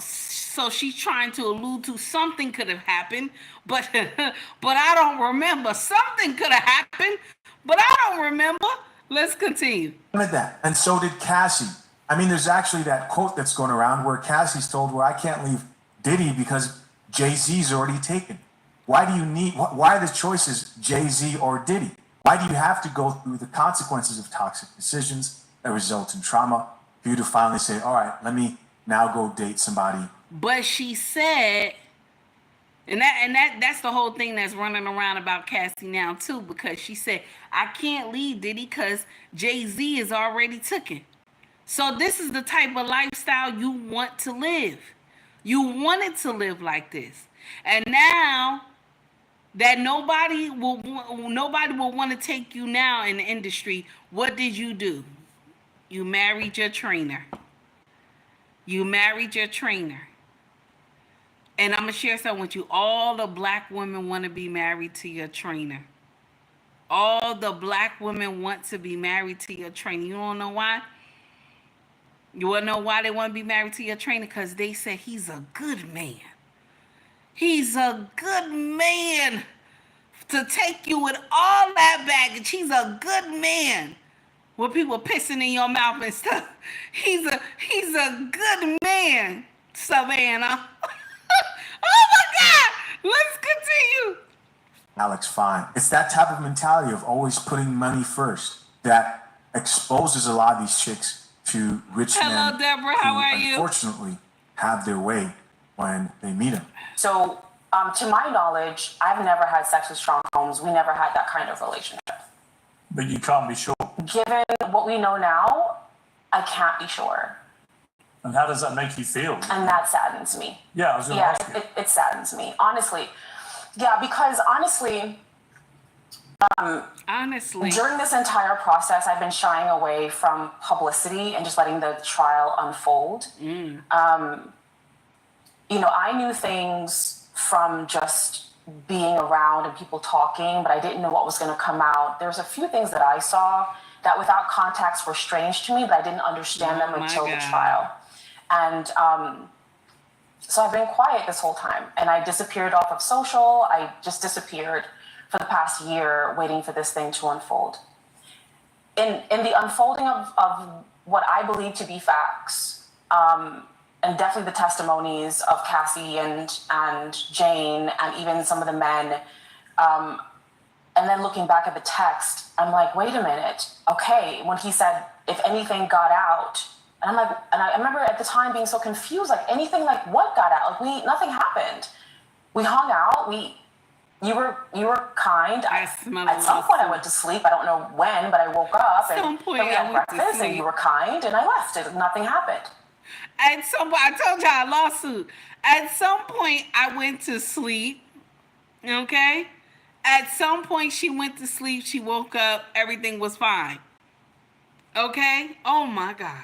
she's trying to allude to something could have happened, but I don't remember. Something could have happened, but I don't remember. Let's continue. That. And so did Cassie. I mean, there's actually that quote that's going around where Cassie's told, "Well, I can't leave Diddy because Jay-Z's already taken." Why are the choices Jay-Z or Diddy? Why do you have to go through the consequences of toxic decisions that result in trauma for you to finally say, all right, let me now go date somebody? But she said, and that's the whole thing that's running around about Cassie now too, because she said, I can't leave Diddy because Jay-Z is already taken. So this is the type of lifestyle you want to live. You wanted to live like this. And now that nobody will want to take you now in the industry, what did you do? You married your trainer. And I'm going to share something with you. All the black women want to be married to your trainer. All the black women want to be married to your trainer. You don't know why? You want to know why they want to be married to your trainer? Because they say he's a good man. He's a good man to take you with all that baggage. He's a good man. With people pissing in your mouth and stuff. He's a good man, Savannah. Oh my God! Let's continue. Alex, fine. It's that type of mentality of always putting money first that exposes a lot of these chicks to rich men. Hello, Deborah. How are you? Unfortunately, have their way when they meet them. So, to my knowledge, I've never had sex with Sean Combs. We never had that kind of relationship. But you can't be sure. Given what we know now, I can't be sure. And how does that make you feel? And that saddens me. Yeah, I was going to ask you. It saddens me, honestly. Yeah, because honestly, during this entire process, I've been shying away from publicity and just letting the trial unfold. I knew things from just being around and people talking, but I didn't know what was going to come out. There's a few things that I saw that without context were strange to me, but I didn't understand them until the trial. And so I've been quiet this whole time, and I disappeared off of social. I just disappeared for the past year waiting for this thing to unfold. In the unfolding of what I believe to be facts, and definitely the testimonies of Cassie and Jane and even some of the men, and then looking back at the text, I'm like, wait a minute. Okay, when he said, if anything got out, and I'm like, and I remember at the time being so confused, like anything like what got out? Like nothing happened. We hung out. You were kind. At some point I went to sleep. I don't know when, but I woke up and we had breakfast and you were kind and I left. Nothing happened. At some point, I told y'all a lawsuit. At some point, I went to sleep. Okay? At some point, she went to sleep. She woke up. Everything was fine. Okay? Oh, my God.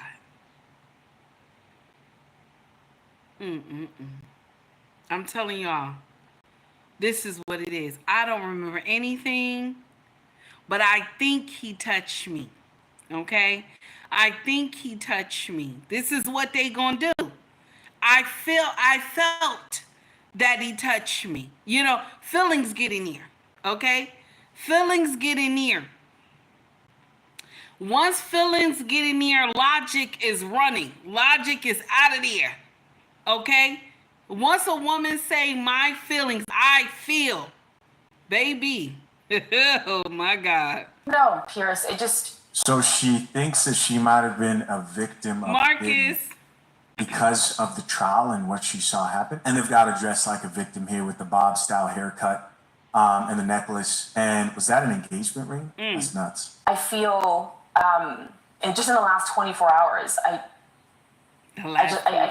I'm telling y'all, this is what it is. I don't remember anything, but I think he touched me. Okay? I think he touched me. This is what they gonna do. I felt that he touched me. You know, feelings get in here. Okay? Feelings get in here. Once feelings get in here, logic is running. Logic is out of there. Okay? Once a woman say my feelings, I feel, baby. Oh my God. No, Pierce, it just, So she thinks that she might have been a victim of Diddy Marcus. because of the trial and what she saw happen. And they've got her dressed like a victim here with the Bob style haircut and the necklace. And was that an engagement ring? That's nuts. I feel, and just in the last 24 hours, I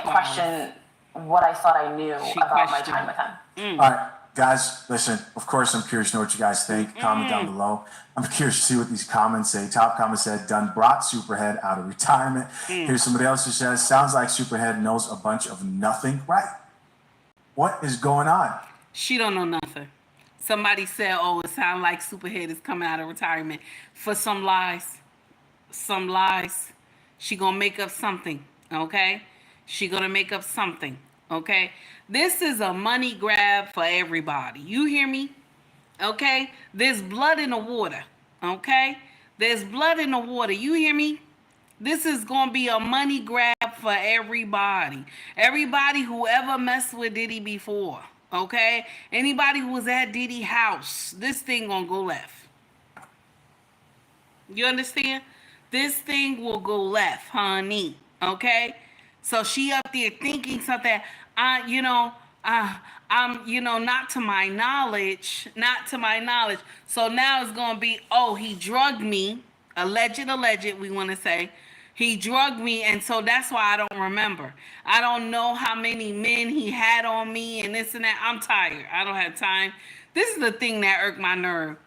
question what I thought I knew about my time with him. All right, guys, listen, of course, I'm curious to know what you guys think. Comment down below. I'm curious to see what these comments say. Top comment said, done brought Superhead out of retirement. Here's somebody else who says, sounds like Superhead knows a bunch of nothing. Right. What is going on? She don't know nothing. Somebody said, oh, it sounds like Superhead is coming out of retirement for some lies. Some lies. She gonna make up something, okay? She gonna make up something, okay? This is a money grab for everybody. You hear me? Okay? There's blood in the water, okay? There's blood in the water. You hear me? This is going to be a money grab for everybody. Everybody who ever messed with Diddy before, okay? Anybody who was at Diddy house, this thing going to go left. You understand? This thing will go left, honey, okay? So she up there thinking something, not to my knowledge, So now it's going to be, oh, he drugged me, alleged, we want to say. He drugged me, and so that's why I don't remember. I don't know how many men he had on me and this and that. I'm tired. I don't have time. This is the thing that irked my nerve.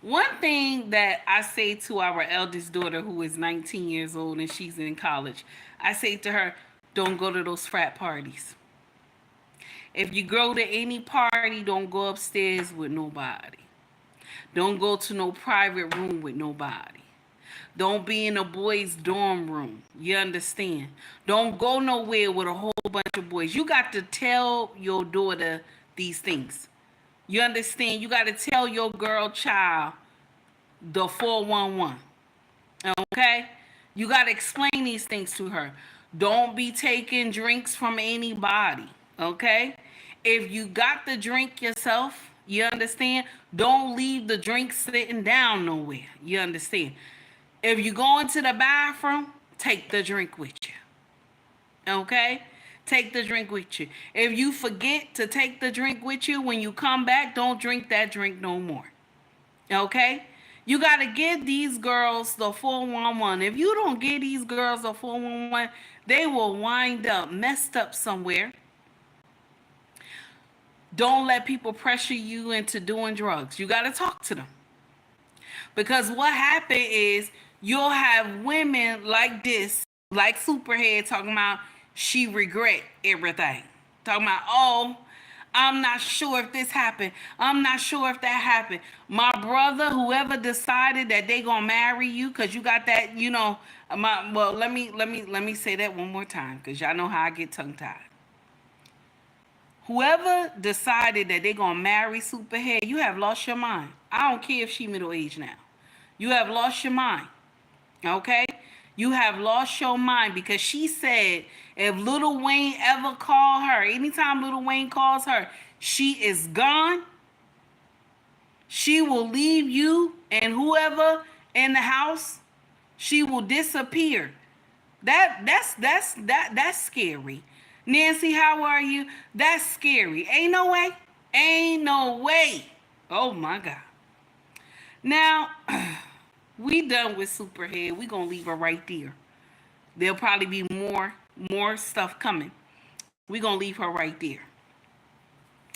One thing that I say to our eldest daughter, who is 19 years old and she's in college, I say to her, don't go to those frat parties. If you go to any party, don't go upstairs with nobody. Don't go to no private room with nobody. Don't be in a boys' dorm room. You understand? Don't go nowhere with a whole bunch of boys. You got to tell your daughter these things. You understand? You got to tell your girl child the 411. Okay? You got to explain these things to her. Don't be taking drinks from anybody. Okay? If you got the drink yourself, you understand? Don't leave the drink sitting down nowhere. You understand? If you go into the bathroom, take the drink with you. Okay? Take the drink with you. If you forget to take the drink with you, when you come back, don't drink that drink no more. Okay? You got to give these girls the 411. If you don't give these girls the 411, they will wind up messed up somewhere. Don't let people pressure you into doing drugs. You got to talk to them. Because what happened is you'll have women like this, like Superhead, talking about she regret everything. Talking about, oh, I'm not sure if this happened. I'm not sure if that happened. My brother, whoever decided that they gonna marry you, cause you got that, let me say that one more time, cause y'all know how I get tongue tied. Whoever decided that they gonna marry Superhead, you have lost your mind. I don't care if she middle-aged now. You have lost your mind. Okay? You have lost your mind, because she said if Lil Wayne ever call her, anytime Lil Wayne calls her, she is gone. She will leave you and whoever in the house. She will disappear. That's scary. Nancy, how are you? That's scary. Ain't no way. Ain't no way. Oh my God. Now, we done with Superhead. We gonna leave her right there. There'll probably be more stuff coming. We gonna leave her right there.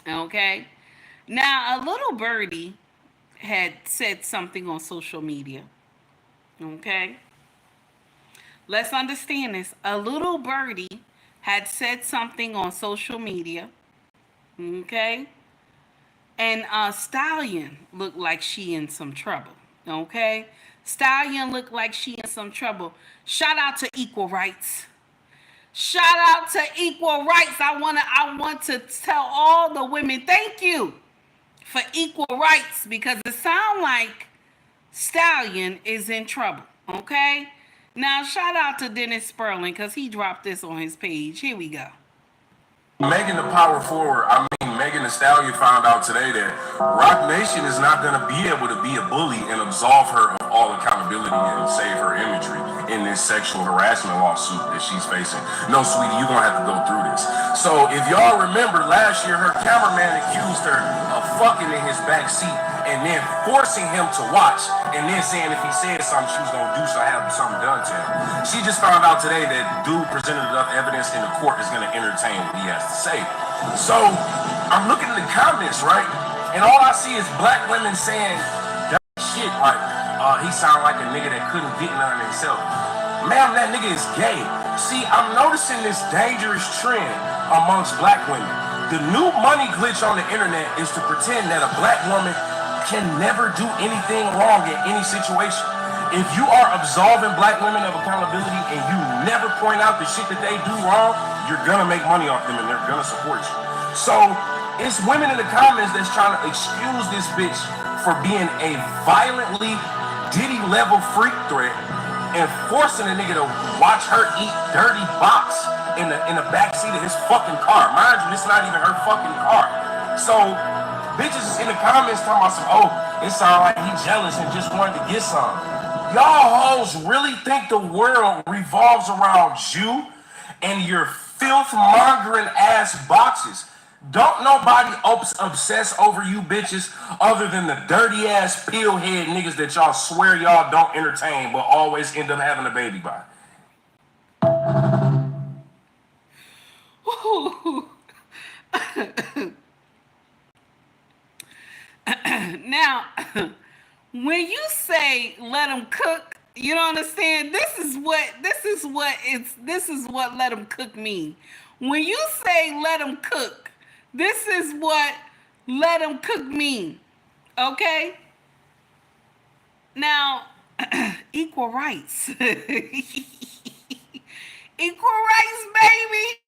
Okay? Now, a little birdie had said something on social media. Okay? Let's understand this. A little birdie had said something on social media. Okay? And Stallion looked like she in some trouble. Okay? Stallion looked like she in some trouble. Shout out to equal rights. Shout out to equal rights. I want to tell all the women, thank you for equal rights, because it sounds like Stallion is in trouble. Okay? Now, shout out to Dennis Sperling, because he dropped this on his page. Here we go. Megan the power forward. I mean, Megan Thee Stallion found out today that Rock Nation is not going to be able to be a bully and absolve her of all accountability and save her imagery in this sexual harassment lawsuit that she's facing. No, sweetie, you're going to have to go through this. So if y'all remember last year, her cameraman accused her of fucking in his back seat and then forcing him to watch and then saying if he said something, she was going to do so, have something done to him. She just found out today that dude presented enough evidence in the court is going to entertain what he has to say. So I'm looking at the comments, right? And all I see is black women saying dirty shit like, he sound like a nigga that couldn't get none himself. Ma'am, that nigga is gay. See, I'm noticing this dangerous trend amongst black women. The new money glitch on the internet is to pretend that a black woman can never do anything wrong in any situation. If you are absolving black women of accountability and you never point out the shit that they do wrong, you're gonna make money off them and they're gonna support you. So it's women in the comments that's trying to excuse this bitch for being a violently Diddy level freak threat and forcing a nigga to watch her eat dirty box in the backseat of his fucking car. Mind you, it's not even her fucking car. So bitches is in the comments talking about some, oh, it sounds like he jealous and just wanted to get some. Y'all hoes really think the world revolves around you and your filth-mongering ass boxes. Don't nobody obsess over you bitches other than the dirty-ass pill-head niggas that y'all swear y'all don't entertain but always end up having a baby by. Now, when you say let them cook, you don't understand. This is what let them cook mean. When you say let them cook, this is what let them cook mean. Okay? Now, equal rights. Equal rights, baby.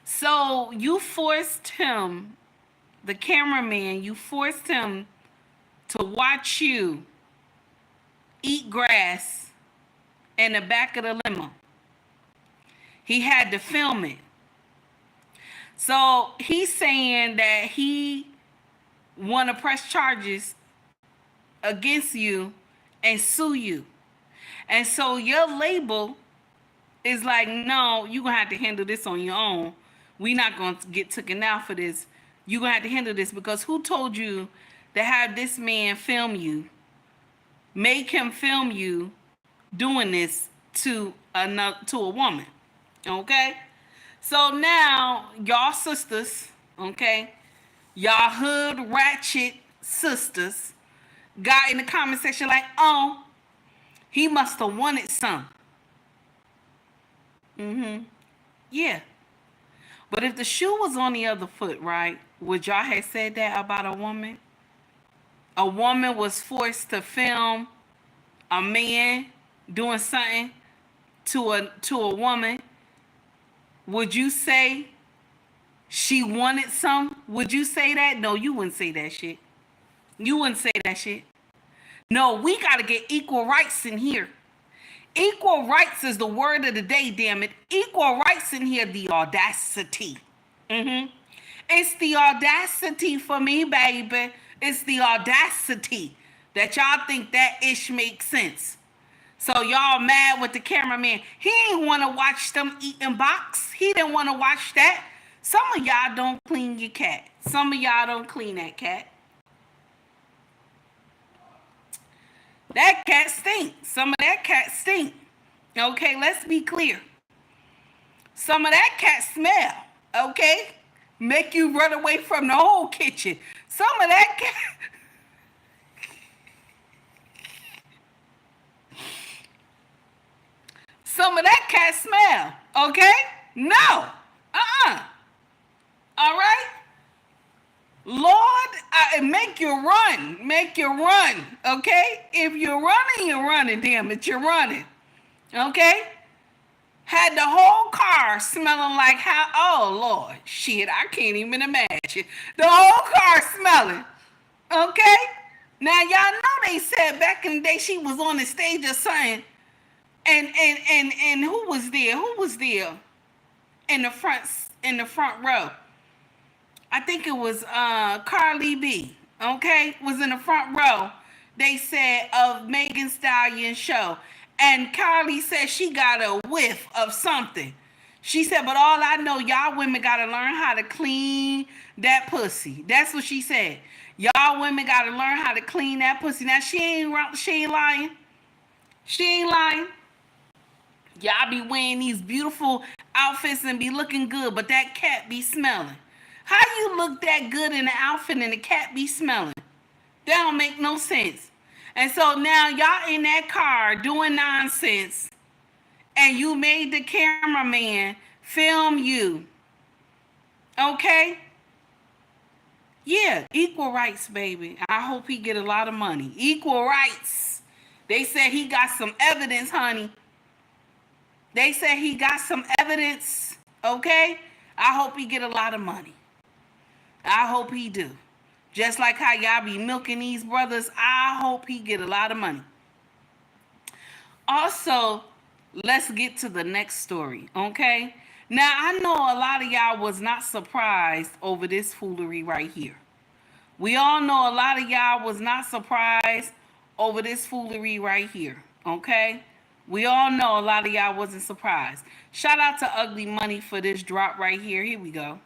So you forced him, the cameraman, you forced him to watch you eat grass in the back of the limo. He had to film it. So he's saying that he want to press charges against you and sue you. And so your label is like, no, you're going to have to handle this on your own. We're not going to get taken out for this. You're going to have to handle this because who told you to have this man film you, make him film you doing this to a woman, okay? So now, y'all sisters, okay, y'all hood ratchet sisters got in the comment section like, oh, he must have wanted some. Yeah. But if the shoe was on the other foot, right, would y'all have said that about a woman? A woman was forced to film a man doing something to a woman. Would you say she wanted some? Would you say that? No, you wouldn't say that shit. You wouldn't say that shit. No, we got to get equal rights in here. Equal rights is the word of the day, damn it. Equal rights in here, the audacity. It's the audacity for me, baby. It's the audacity that y'all think that ish makes sense. So y'all mad with the cameraman. He ain't want to watch them eating box. He didn't want to watch that. Some of y'all don't clean your cat. Some of y'all don't clean that cat. That cat stink. Some of that cat stink. Okay, let's be clear. Some of that cat smell. Okay? Make you run away from the whole kitchen. Some of that cat... Some of that cat smell. Okay? No. All right? Lord, make you run. Make you run. Okay? If you're running, you're running. Damn it, you're running. Okay? Had the whole car smelling like how? Oh, Lord. Shit, I can't even imagine. The whole car smelling. Okay? Now, y'all know they said back in the day she was on the stage or something. And who was there? Who was there? in the front row. I think it was Carly B. Okay, was in the front row. They said of Megan Stallion's show, and Carly said she got a whiff of something. She said, but all I know, y'all women gotta learn how to clean that pussy. That's what she said. Y'all women gotta learn how to clean that pussy. Now she ain't lying. She ain't lying. Y'all be wearing these beautiful outfits and be looking good, but that cat be smelling. How you look that good in the outfit and the cat be smelling? That don't make no sense. And so now y'all in that car doing nonsense, and you made the cameraman film you. Okay? Yeah, equal rights, baby. I hope he get a lot of money. Equal rights. They said he got some evidence, honey. They said he got some evidence. Okay? I hope he get a lot of money. I hope he do. Just like how y'all be milking these brothers, I hope he get a lot of money. Also, let's get to the next story, okay? Now, I know a lot of y'all was not surprised over this foolery right here. We all know a lot of y'all was not surprised over this foolery right here, okay? We all know a lot of y'all wasn't surprised. Shout out to Ugly Money for this drop right here. Here we go.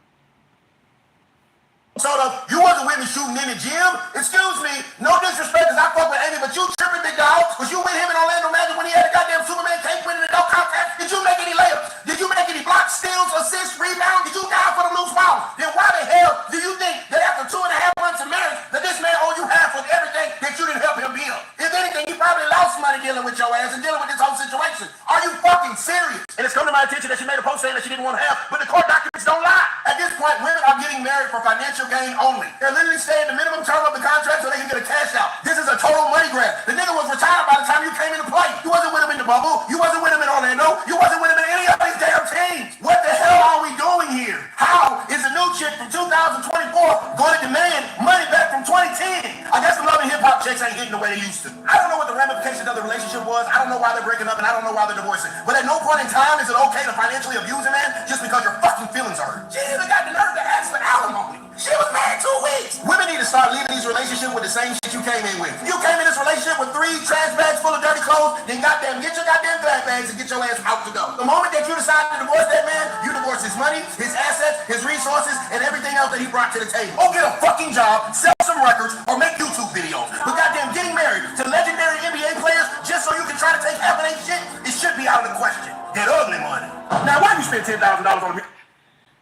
Sort of, you wasn't with me shooting in the gym. Excuse me, no disrespect, cause I fuck with Amy, but you tripping, big dog. Was you with him in Orlando Magic when he had a goddamn Superman cape winning the dunk contest? Did you make any layups? Did you make any blocks, steals, assists, rebounds? Did you dive for the loose ball? Then why the hell do you think that after 2.5 months of marriage, that this man owe you half of everything that you didn't help him build? If anything, he probably lost money dealing with your ass and dealing with this whole situation. Are you fucking serious? And it's come to my attention that she made a post saying that she didn't want to have, but the court documents don't lie. At this point, women are getting married for financial gain only. They're literally staying the minimum term of the contract so they can get a cash out. This is a total money grab. The nigga was retired by the time you came into play. You wasn't with him in the bubble. You wasn't with him in Orlando. You wasn't with him in any of these damn teams. What the hell are we doing here? How is a new chick from 2024 going to demand money back from 2010? I guess the love and hip hop chicks ain't hitting the way they used to. I don't know what the ramifications of the relationship was. I don't know why they're breaking up, and I don't know why they're divorcing. But at no point in time is it okay to financially abuse a man just because your fucking feelings are hurt. She even got the nerve to ask for alimony. She was married 2 weeks. Women need to start leaving these relationships with the same shit you came in with. You came in this relationship with 3 trash bags full of dirty clothes, then goddamn get your goddamn bag bags and get your ass out to go. The moment that you decide to divorce that man, you divorce his money, his assets, his resources, and everything else that he brought to the table. Go get a fucking job, sell some records, or make YouTube videos. But goddamn getting married to legendary NBA players just so you can try to take half of their shit, it should be out of the question. Get ugly money. Now why you spend $10,000 on me?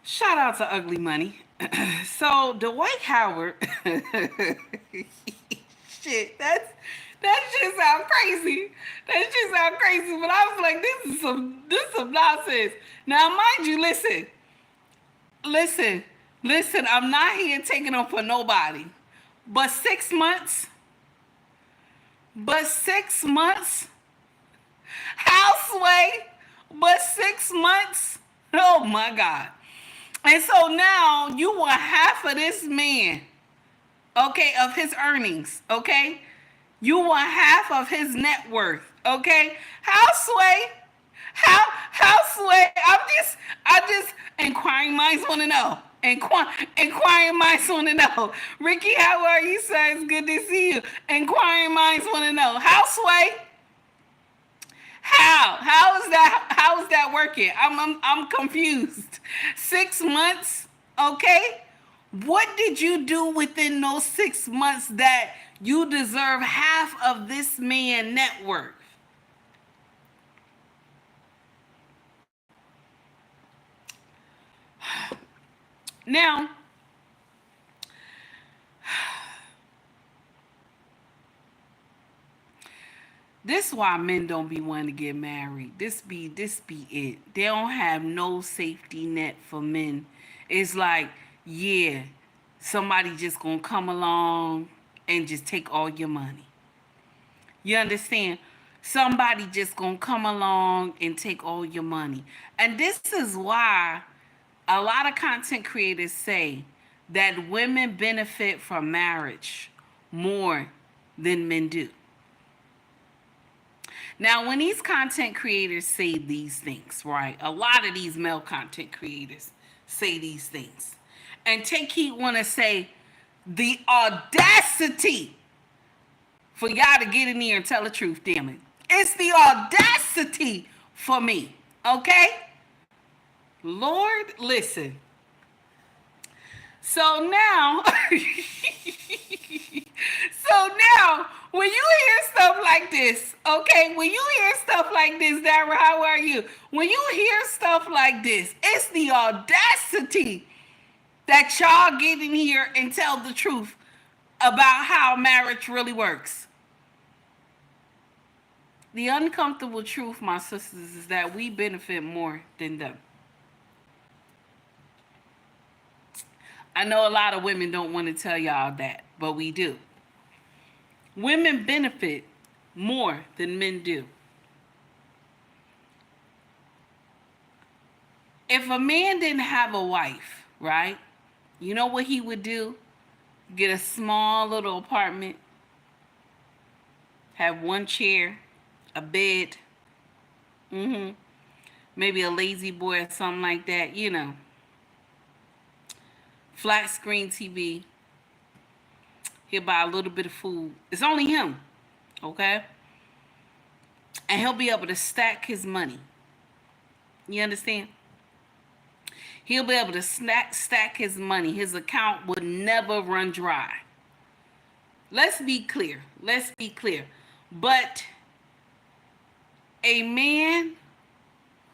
Shout out to Ugly Money. So Dwight Howard, shit, that shit sound crazy. That shit sound crazy, but I was like, this is some nonsense. Now, mind you, listen. I'm not here taking on for nobody, but 6 months. Houseway, but 6 months. Oh my God. And so now you want half of this man, okay, of his earnings, okay? You want half of his net worth, okay? Houseway, I just, inquiring minds want to know. Inquiring minds want to know. Ricky, how are you, sir? It's good to see you. Inquiring minds want to know. Houseway, how is that working? I'm confused. 6 months, okay? What did you do within those 6 months that you deserve half of this man's net worth? Now, this is why men don't be wanting to get married. This be it. They don't have no safety net for men. It's like, yeah, somebody just gonna come along and just take all your money. You understand? Somebody just gonna come along and take all your money. And this is why a lot of content creators say that women benefit from marriage more than men do. Now, when these content creators say these things, right? A lot of these male content creators say these things. And take heed when I say the audacity for y'all to get in here and tell the truth, damn it. It's the audacity for me, okay? Lord, listen. So now, when you hear stuff like this, okay, when you hear stuff like this, Dara, how are you? When you hear stuff like this, it's the audacity that y'all get in here and tell the truth about how marriage really works. The uncomfortable truth, my sisters, is that we benefit more than them. I know a lot of women don't want to tell y'all that, but we do. Women benefit more than men do. If a man didn't have a wife, right? You know what he would do? Get a small little apartment, have one chair, a bed, maybe a lazy boy or something like that, you know. Flat screen TV. He'll buy a little bit of food. It's only him, okay? And he'll be able to stack his money. You understand? He'll be able to stack his money. His account would never run dry. Let's be clear. Let's be clear. But a man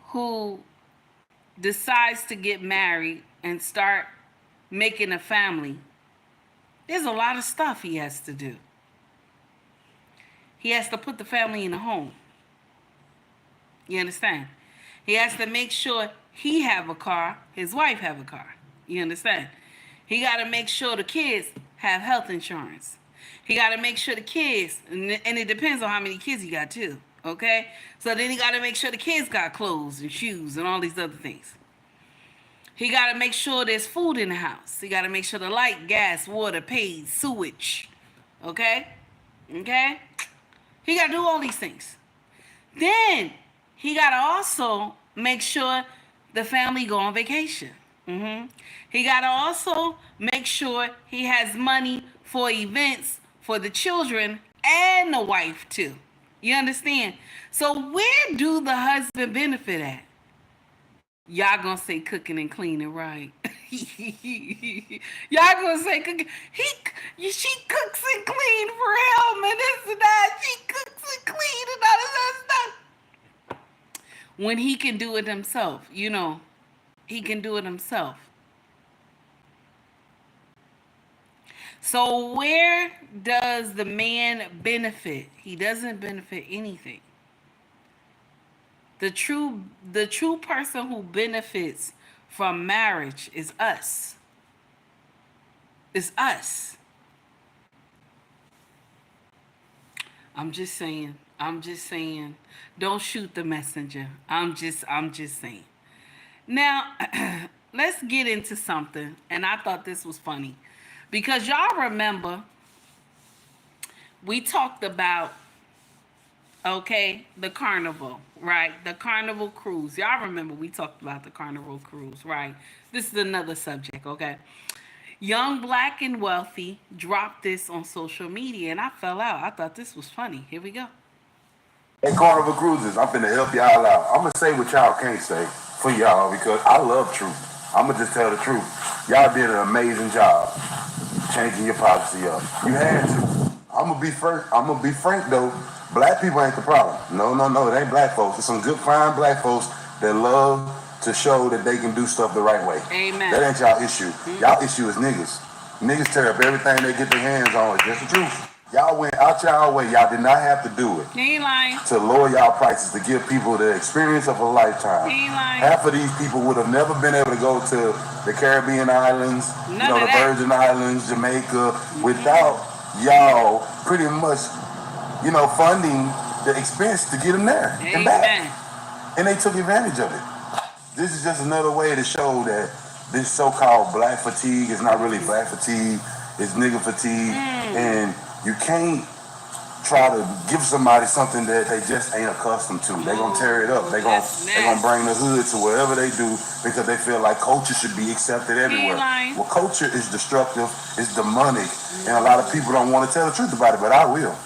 who decides to get married and start making a family, there's a lot of stuff he has to do. He has to put the family in a home. You understand? He has to make sure he have a car, his wife have a car. You understand? He got to make sure the kids have health insurance. He got to make sure the kids, and it depends on how many kids he got too, okay? So then he got to make sure the kids got clothes and shoes and all these other things. He got to make sure there's food in the house. He got to make sure the light, gas, water, paid, sewage, okay? Okay? He got to do all these things. Then he got to also make sure the family go on vacation. He got to also make sure he has money for events for the children and the wife too. You understand? So where do the husband benefit at? Y'all gonna say cooking and cleaning, right? Y'all gonna say cooking. She cooks and clean for him and this and that. She cooks and clean and all of that stuff. When he can do it himself, you know, he can do it himself. So where does the man benefit? He doesn't benefit anything. The true person who benefits from marriage is us. It's us. I'm just saying. Don't shoot the messenger. I'm just saying. Now, let's get into something. And I thought this was funny. Because y'all remember, we talked about, okay, the Carnival, right? The Carnival Cruise. Y'all remember we talked about the Carnival Cruise, right? This is another subject, okay? Young, Black, and Wealthy dropped this on social media, and I fell out. I thought this was funny. Here we go. Hey, Carnival Cruises, I'm finna help y'all out. I'm gonna say what y'all can't say for y'all because I love truth. I'm gonna just tell the truth. Y'all did an amazing job changing your policy up. You had to. I'm gonna be frank though. Black people ain't the problem. No, it ain't black folks. It's some good, fine black folks that love to show that they can do stuff the right way. Amen. That ain't y'all issue. Y'all issue is niggas. Niggas tear up everything they get their hands on. It's just the truth. Y'all went out y'all way. Y'all did not have to do it. He ain't lying. To lower y'all prices to give people the experience of a lifetime. He ain't lying. Half of these people would have never been able to go to the Caribbean islands, the Virgin Islands, Jamaica, without y'all pretty much, funding the expense to get them there and back. And they took advantage of it. This is just another way to show that this so-called black fatigue is not really black fatigue, it's nigga fatigue. And you can't try to give somebody something that they just ain't accustomed to. They gonna tear it up. They gonna bring the hood to wherever they do because they feel like culture should be accepted everywhere. Well, culture is destructive, it's demonic, and a lot of people don't want to tell the truth about it, but I will.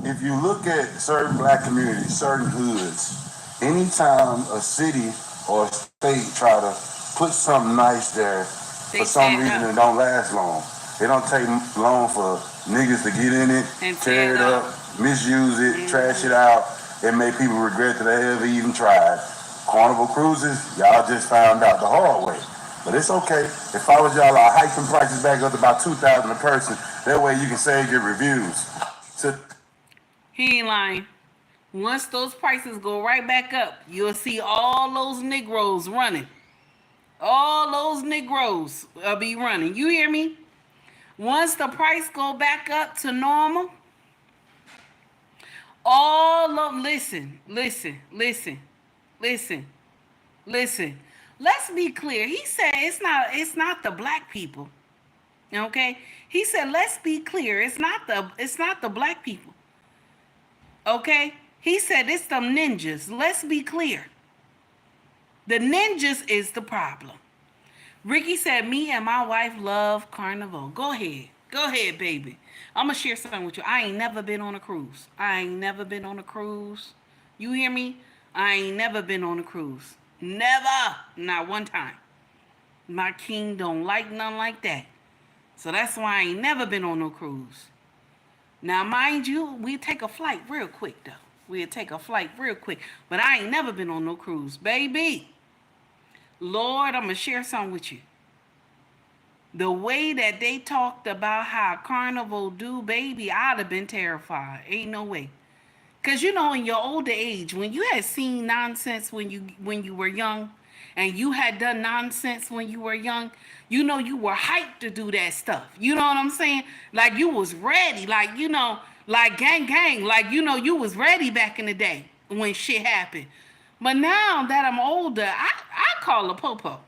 If you look at certain black communities, certain hoods, anytime a city or a state try to put something nice there, for some reason it don't last long. It don't take long for niggas to get in it, tear it up, misuse it, trash it out, and make people regret that they ever even tried. Carnival Cruises, y'all just found out the hard way. But it's okay. If I was y'all, I'll hike them prices back up to about $2,000 a person. That way you can save your reviews. He ain't lying. Once those prices go right back up, you'll see all those Negroes running. All those Negroes will be running. You hear me? Once the price go back up to normal, listen. Let's be clear. He said it's not the black people. Okay? He said, let's be clear. It's not the black people. Okay? He said it's them ninjas. Let's be clear. The ninjas is the problem. Ricky said, me and my wife love Carnival. Go ahead, baby. I'm going to share something with you. I ain't never been on a cruise. You hear me? I ain't never been on a cruise. Never. Not one time. My king don't like none like that. So that's why I ain't never been on no cruise. Now, mind you, we take a flight real quick, though. But I ain't never been on no cruise. Baby. Lord, I'm going to share something with you. The way that they talked about how Carnival do, baby, I'd have been terrified. Ain't no way. Because, you know, in your older age, when you had seen nonsense when you were young, and you had done nonsense when you were young, you know you were hyped to do that stuff. You know what I'm saying? Like you was ready. Like, you know, like gang. Like, you know, you was ready back in the day when shit happened. But now that I'm older, I call a popo.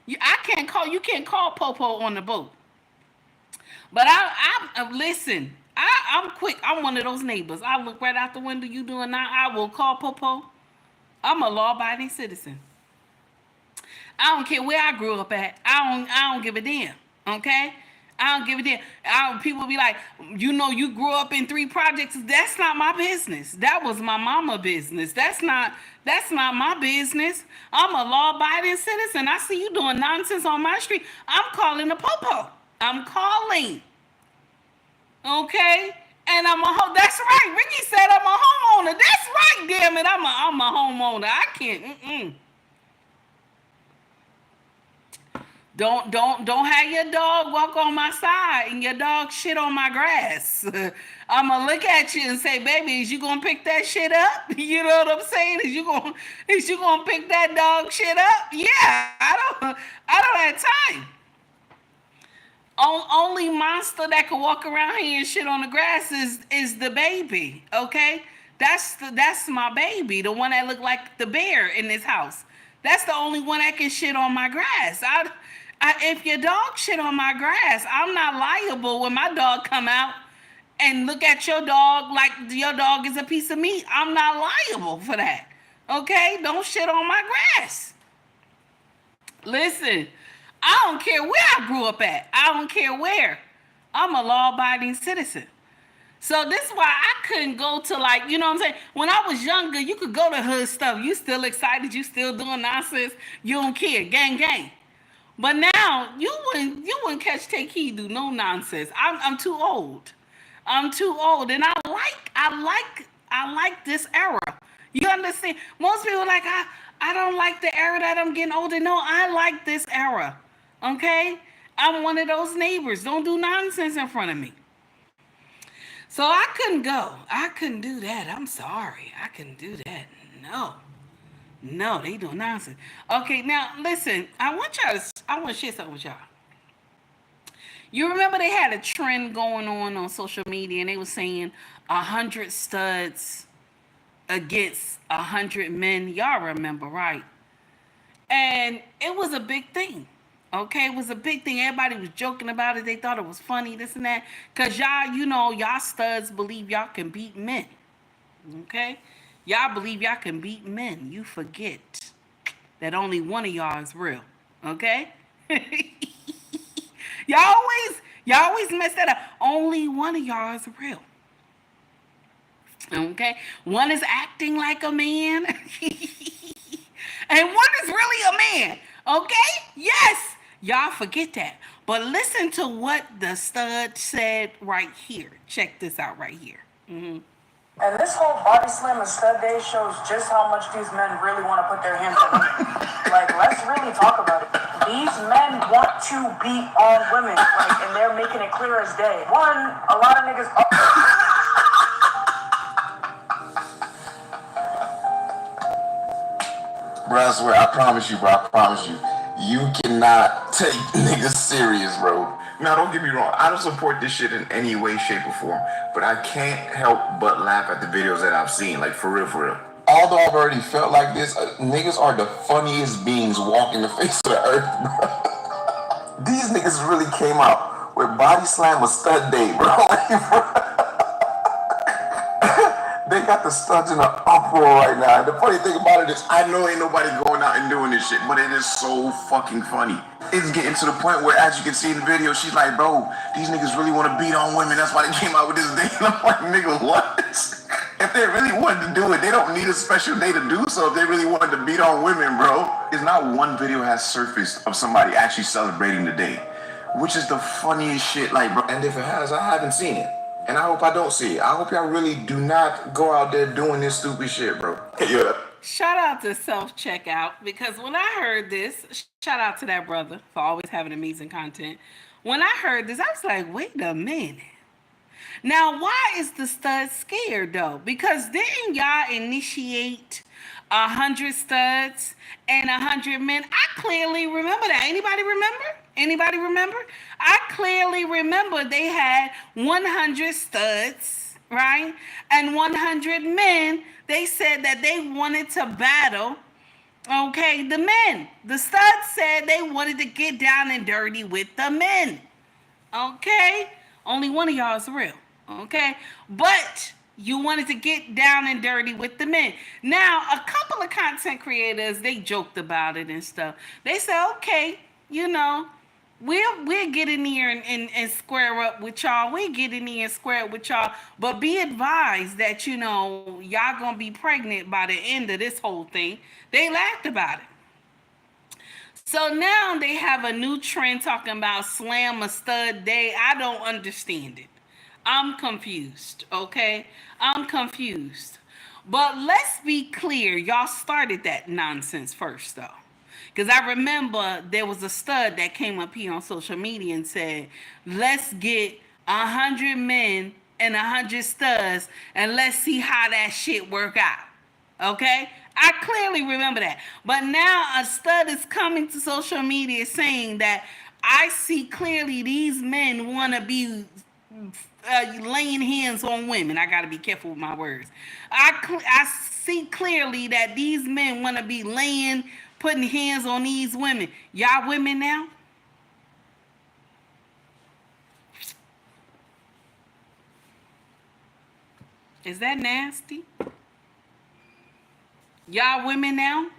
You can't call popo on the boat. But listen, I'm quick. I'm one of those neighbors. I look right out the window. You doing that? I will call popo. I'm a law-abiding citizen. I don't care where I grew up at. I don't give a damn. Okay? I don't give a damn. People be like, you know, you grew up in 3 projects. That's not my business. That was my mama business. That's not my business. I'm a law-abiding citizen. I see you doing nonsense on my street. I'm calling the popo. I'm calling. Okay? And that's right. Ricky said I'm a homeowner. That's right, damn it. I'm a homeowner. I can't. Don't have your dog walk on my side and your dog shit on my grass. I'm gonna look at you and say, baby, is you gonna pick that shit up? You know what I'm saying? Is you gonna pick that dog shit up? Yeah, I don't have time. Only monster that can walk around here and shit on the grass is the baby. Okay, that's my baby, the one that look like the bear in this house. That's the only one that can shit on my grass. If your dog shit on my grass, I'm not liable when my dog come out and look at your dog like your dog is a piece of meat. I'm not liable for that. Okay? Don't shit on my grass. Listen, I don't care where I grew up at. I don't care where. I'm a law-abiding citizen. So this is why I couldn't go to, like, you know what I'm saying? When I was younger, you could go to hood stuff. You still excited. You still doing nonsense. You don't care. Gang. But now you wouldn't catch Take Heed do no nonsense. I'm too old. And I like this era. You understand? Most people are like, I don't like the era that I'm getting older. No, I like this era. Okay? I'm one of those neighbors. Don't do nonsense in front of me. So I couldn't go. I couldn't do that. I'm sorry. I couldn't do that. No, they do nonsense. Okay, now listen. I want to share something with y'all. You remember they had a trend going on social media, and they were saying 100 studs against 100 men. Y'all remember, right? And it was a big thing. Okay, it was a big thing. Everybody was joking about it. They thought it was funny, this and that. Cause y'all, you know, y'all studs believe y'all can beat men. Okay? Y'all believe y'all can beat men. You forget that only one of y'all is real. Okay? y'all always mess that up. Only one of y'all is real. Okay? One is acting like a man. And one is really a man. Okay? Yes. Y'all forget that. But listen to what the stud said right here. Check this out right here. And this whole body slam and stud day shows just how much these men really want to put their hands on women. Like, let's really talk about it. These men want to beat on women, like, and they're making it clear as day. One, a lot of niggas. Bro, I swear, I promise you, you cannot take niggas serious, bro. Now, don't get me wrong, I don't support this shit in any way, shape, or form, but I can't help but laugh at the videos that I've seen, like, for real, for real. Although I've already felt like this, niggas are the funniest beings walking the face of the earth, bro. These niggas really came out with body slam or stud day, bro. They got the studs in an uproar right now. And the funny thing about it is, I know ain't nobody going out and doing this shit, but it is so fucking funny. It's getting to the point where, as you can see in the video, she's like, bro, these niggas really want to beat on women. That's why they came out with this day. And I'm like, nigga, what? If they really wanted to do it, they don't need a special day to do so. If they really wanted to beat on women, bro. It's not one video has surfaced of somebody actually celebrating the day, which is the funniest shit, like, bro. And if it has, I haven't seen it. And I hope I don't see it. I hope y'all really do not go out there doing this stupid shit, bro. Yeah. Shout out to self-checkout, because when I heard this, shout out to that brother for always having amazing content. When I heard this, I was like, wait a minute. Now, why is the stud scared, though? Because didn't y'all initiate 100 studs and 100 men? I clearly remember that. Anybody remember? I clearly remember they had 100 studs, right? And 100 men. They said that they wanted to battle, okay, the men. The studs said they wanted to get down and dirty with the men, okay? Only one of y'all is real, okay? But you wanted to get down and dirty with the men. Now, a couple of content creators, they joked about it and stuff. They said, okay, you know, we'll get in here and square up with y'all. We'll get in here and square up with y'all. But be advised that, you know, y'all gonna be pregnant by the end of this whole thing. They laughed about it. So now they have a new trend talking about slam a stud day. I don't understand it. I'm confused, okay? I'm confused. But let's be clear. Y'all started that nonsense first, though. Because I remember there was a stud that came up here on social media and said, let's get 100 men and 100 studs and let's see how that shit work out. Okay? I clearly remember that. But now a stud is coming to social media saying that I see clearly these men want to be laying hands on women. I got to be careful with my words. I see clearly that these men want to be putting hands on these women. Y'all women now? Is that nasty? Y'all women now?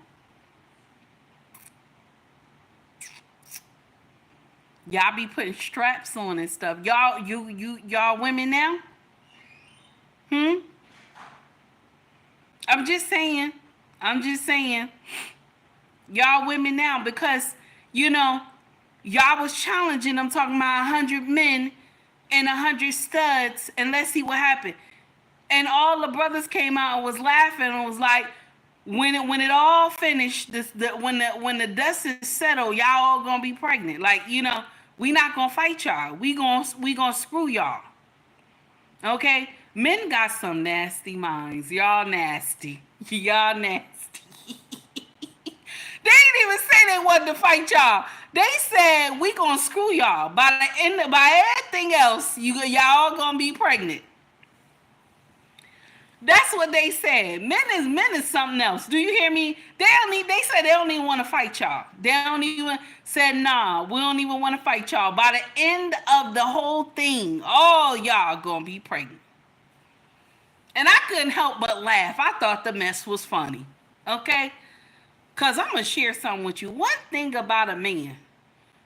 Y'all be putting straps on and stuff. Y'all women now? I'm just saying. Y'all women now, because, you know, y'all was challenging. I'm talking about 100 men and 100 studs, and let's see what happened. And all the brothers came out and was laughing and was like, when it all finished, when the dust is settled, y'all all gonna be pregnant. Like, you know, we not gonna fight y'all. We gonna screw y'all. Okay? Men got some nasty minds. Y'all nasty. Y'all nasty. They didn't even say they wanted to fight y'all. They said we gonna screw y'all. By everything else, y'all gonna be pregnant. That's what they said. Men is something else. Do you hear me? They said they don't even want to fight y'all. They don't even said, nah, we don't even want to fight y'all. By the end of the whole thing, all y'all gonna be pregnant. And I couldn't help but laugh. I thought the mess was funny. Okay? Cause I'm gonna share something with you. One thing about a man,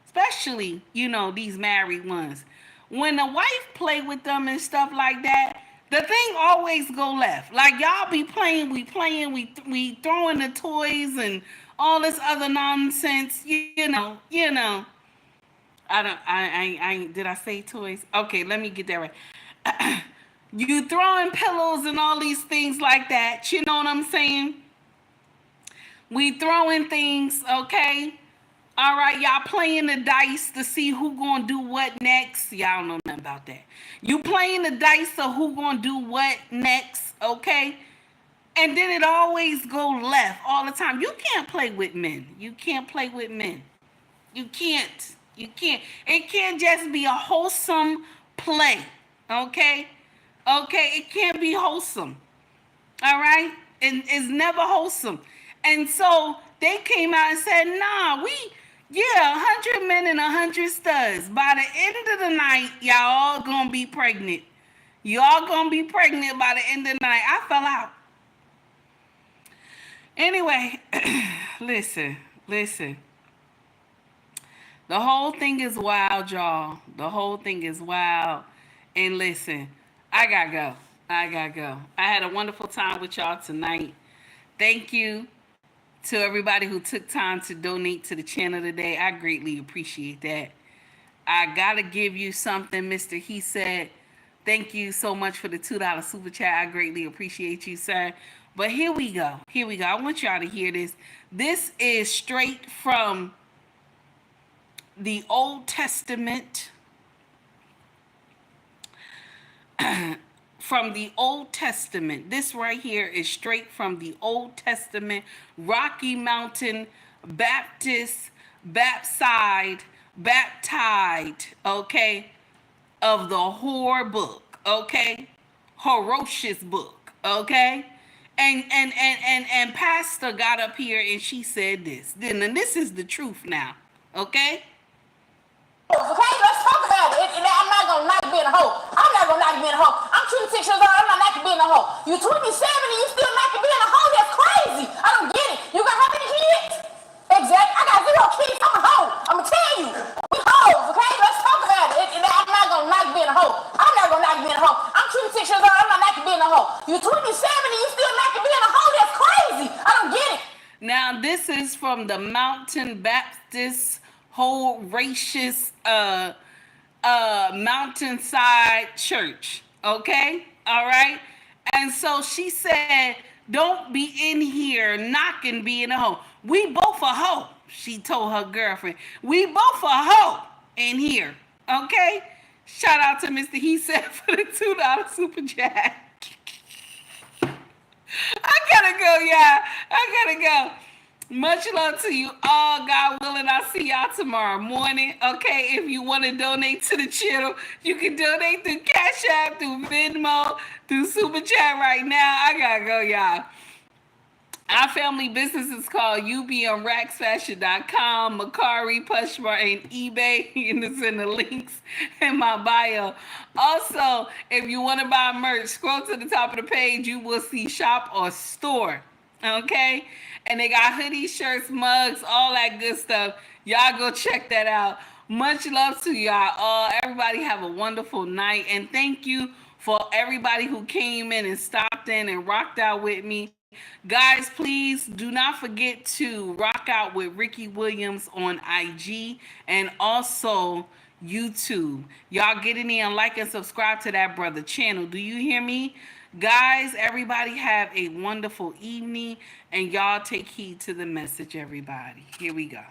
especially, these married ones, when the wife play with them and stuff like that, the thing always go left. Like y'all be playing, we throwing the toys and all this other nonsense, you know. Did I say toys? Okay, let me get that right. You throwing pillows and all these things like that, you know what I'm saying? We throwing things, okay? All right, y'all playing the dice to see who gonna do what next. Y'all don't know nothing about that. You playing the dice of who gonna do what next, okay? And then it always go left all the time. You can't play with men. You can't play with men. You can't. It can't just be a wholesome play, okay? Okay, it can't be wholesome. All right? And it's never wholesome. And so they came out and said, nah, 100 men and 100 studs. By the end of the night, y'all all gonna be pregnant. Y'all gonna be pregnant by the end of the night. I fell out. Anyway, listen. The whole thing is wild, y'all. The whole thing is wild. And listen, I gotta go. I had a wonderful time with y'all tonight. Thank you to everybody who took time to donate to the channel today. I greatly appreciate that. I gotta give you something, Mr. He said. Thank you so much for the $2 super chat. I greatly appreciate you, sir. But here we go. I want y'all to hear this. This is straight from the Old Testament. From the Old Testament. This right here is straight from the Old Testament. Rocky Mountain Baptist, baptized, okay, of the horror book, okay? Horocious book, okay? And Pastor got up here and she said this. Then this is the truth now, okay? Okay, let's talk about it. I'm not gonna knock being a hoe. I'm not gonna knock being a hoe. I'm 26 years old. I'm not knocking being a hoe. You 27 and you still knocking being a hoe? That's crazy. I don't get it. You got how many kids? Exactly. I got 0 kids. I'm a hoe. I'm gonna tell you. We hoes. Okay, let's talk about it. I'm not gonna knock being a hoe. I'm not gonna knock being a hoe. I'm 26 years old. I'm not knocking being a hoe. You 27 and you still knocking being a hoe? That's crazy. I don't get it. Now this is from the Mountain Baptist Horatius Mountainside Church, okay? All right? And so she said, don't be in here knocking being a hoe. We both a hoe, she told her girlfriend. We both a hoe in here, okay? Shout out to Mr. He said for the $2 super chat. I gotta go, y'all. I gotta go. Much love to you all. God willing, I'll see y'all tomorrow morning. Okay, if you want to donate to the channel, you can donate through Cash App, through Venmo, through Super Chat right now. I gotta go, y'all. Our family business is called ubmracksfashion.com, Mercari, POSHMARK, and eBay. And it's in the links in my bio. Also, if you want to buy merch, scroll to the top of the page. You will see shop or store. Okay? And they got hoodies, shirts, mugs, all that good stuff. Y'all go check that out. Much love to y'all all. Everybody have a wonderful night. And thank you for everybody who came in and stopped in and rocked out with me. Guys, please do not forget to rock out with Ricky Williams on IG and also YouTube. Y'all get in there and like and subscribe to that brother channel. Do you hear me? Guys, everybody have a wonderful evening, and y'all take heed to the message, everybody. Here we go.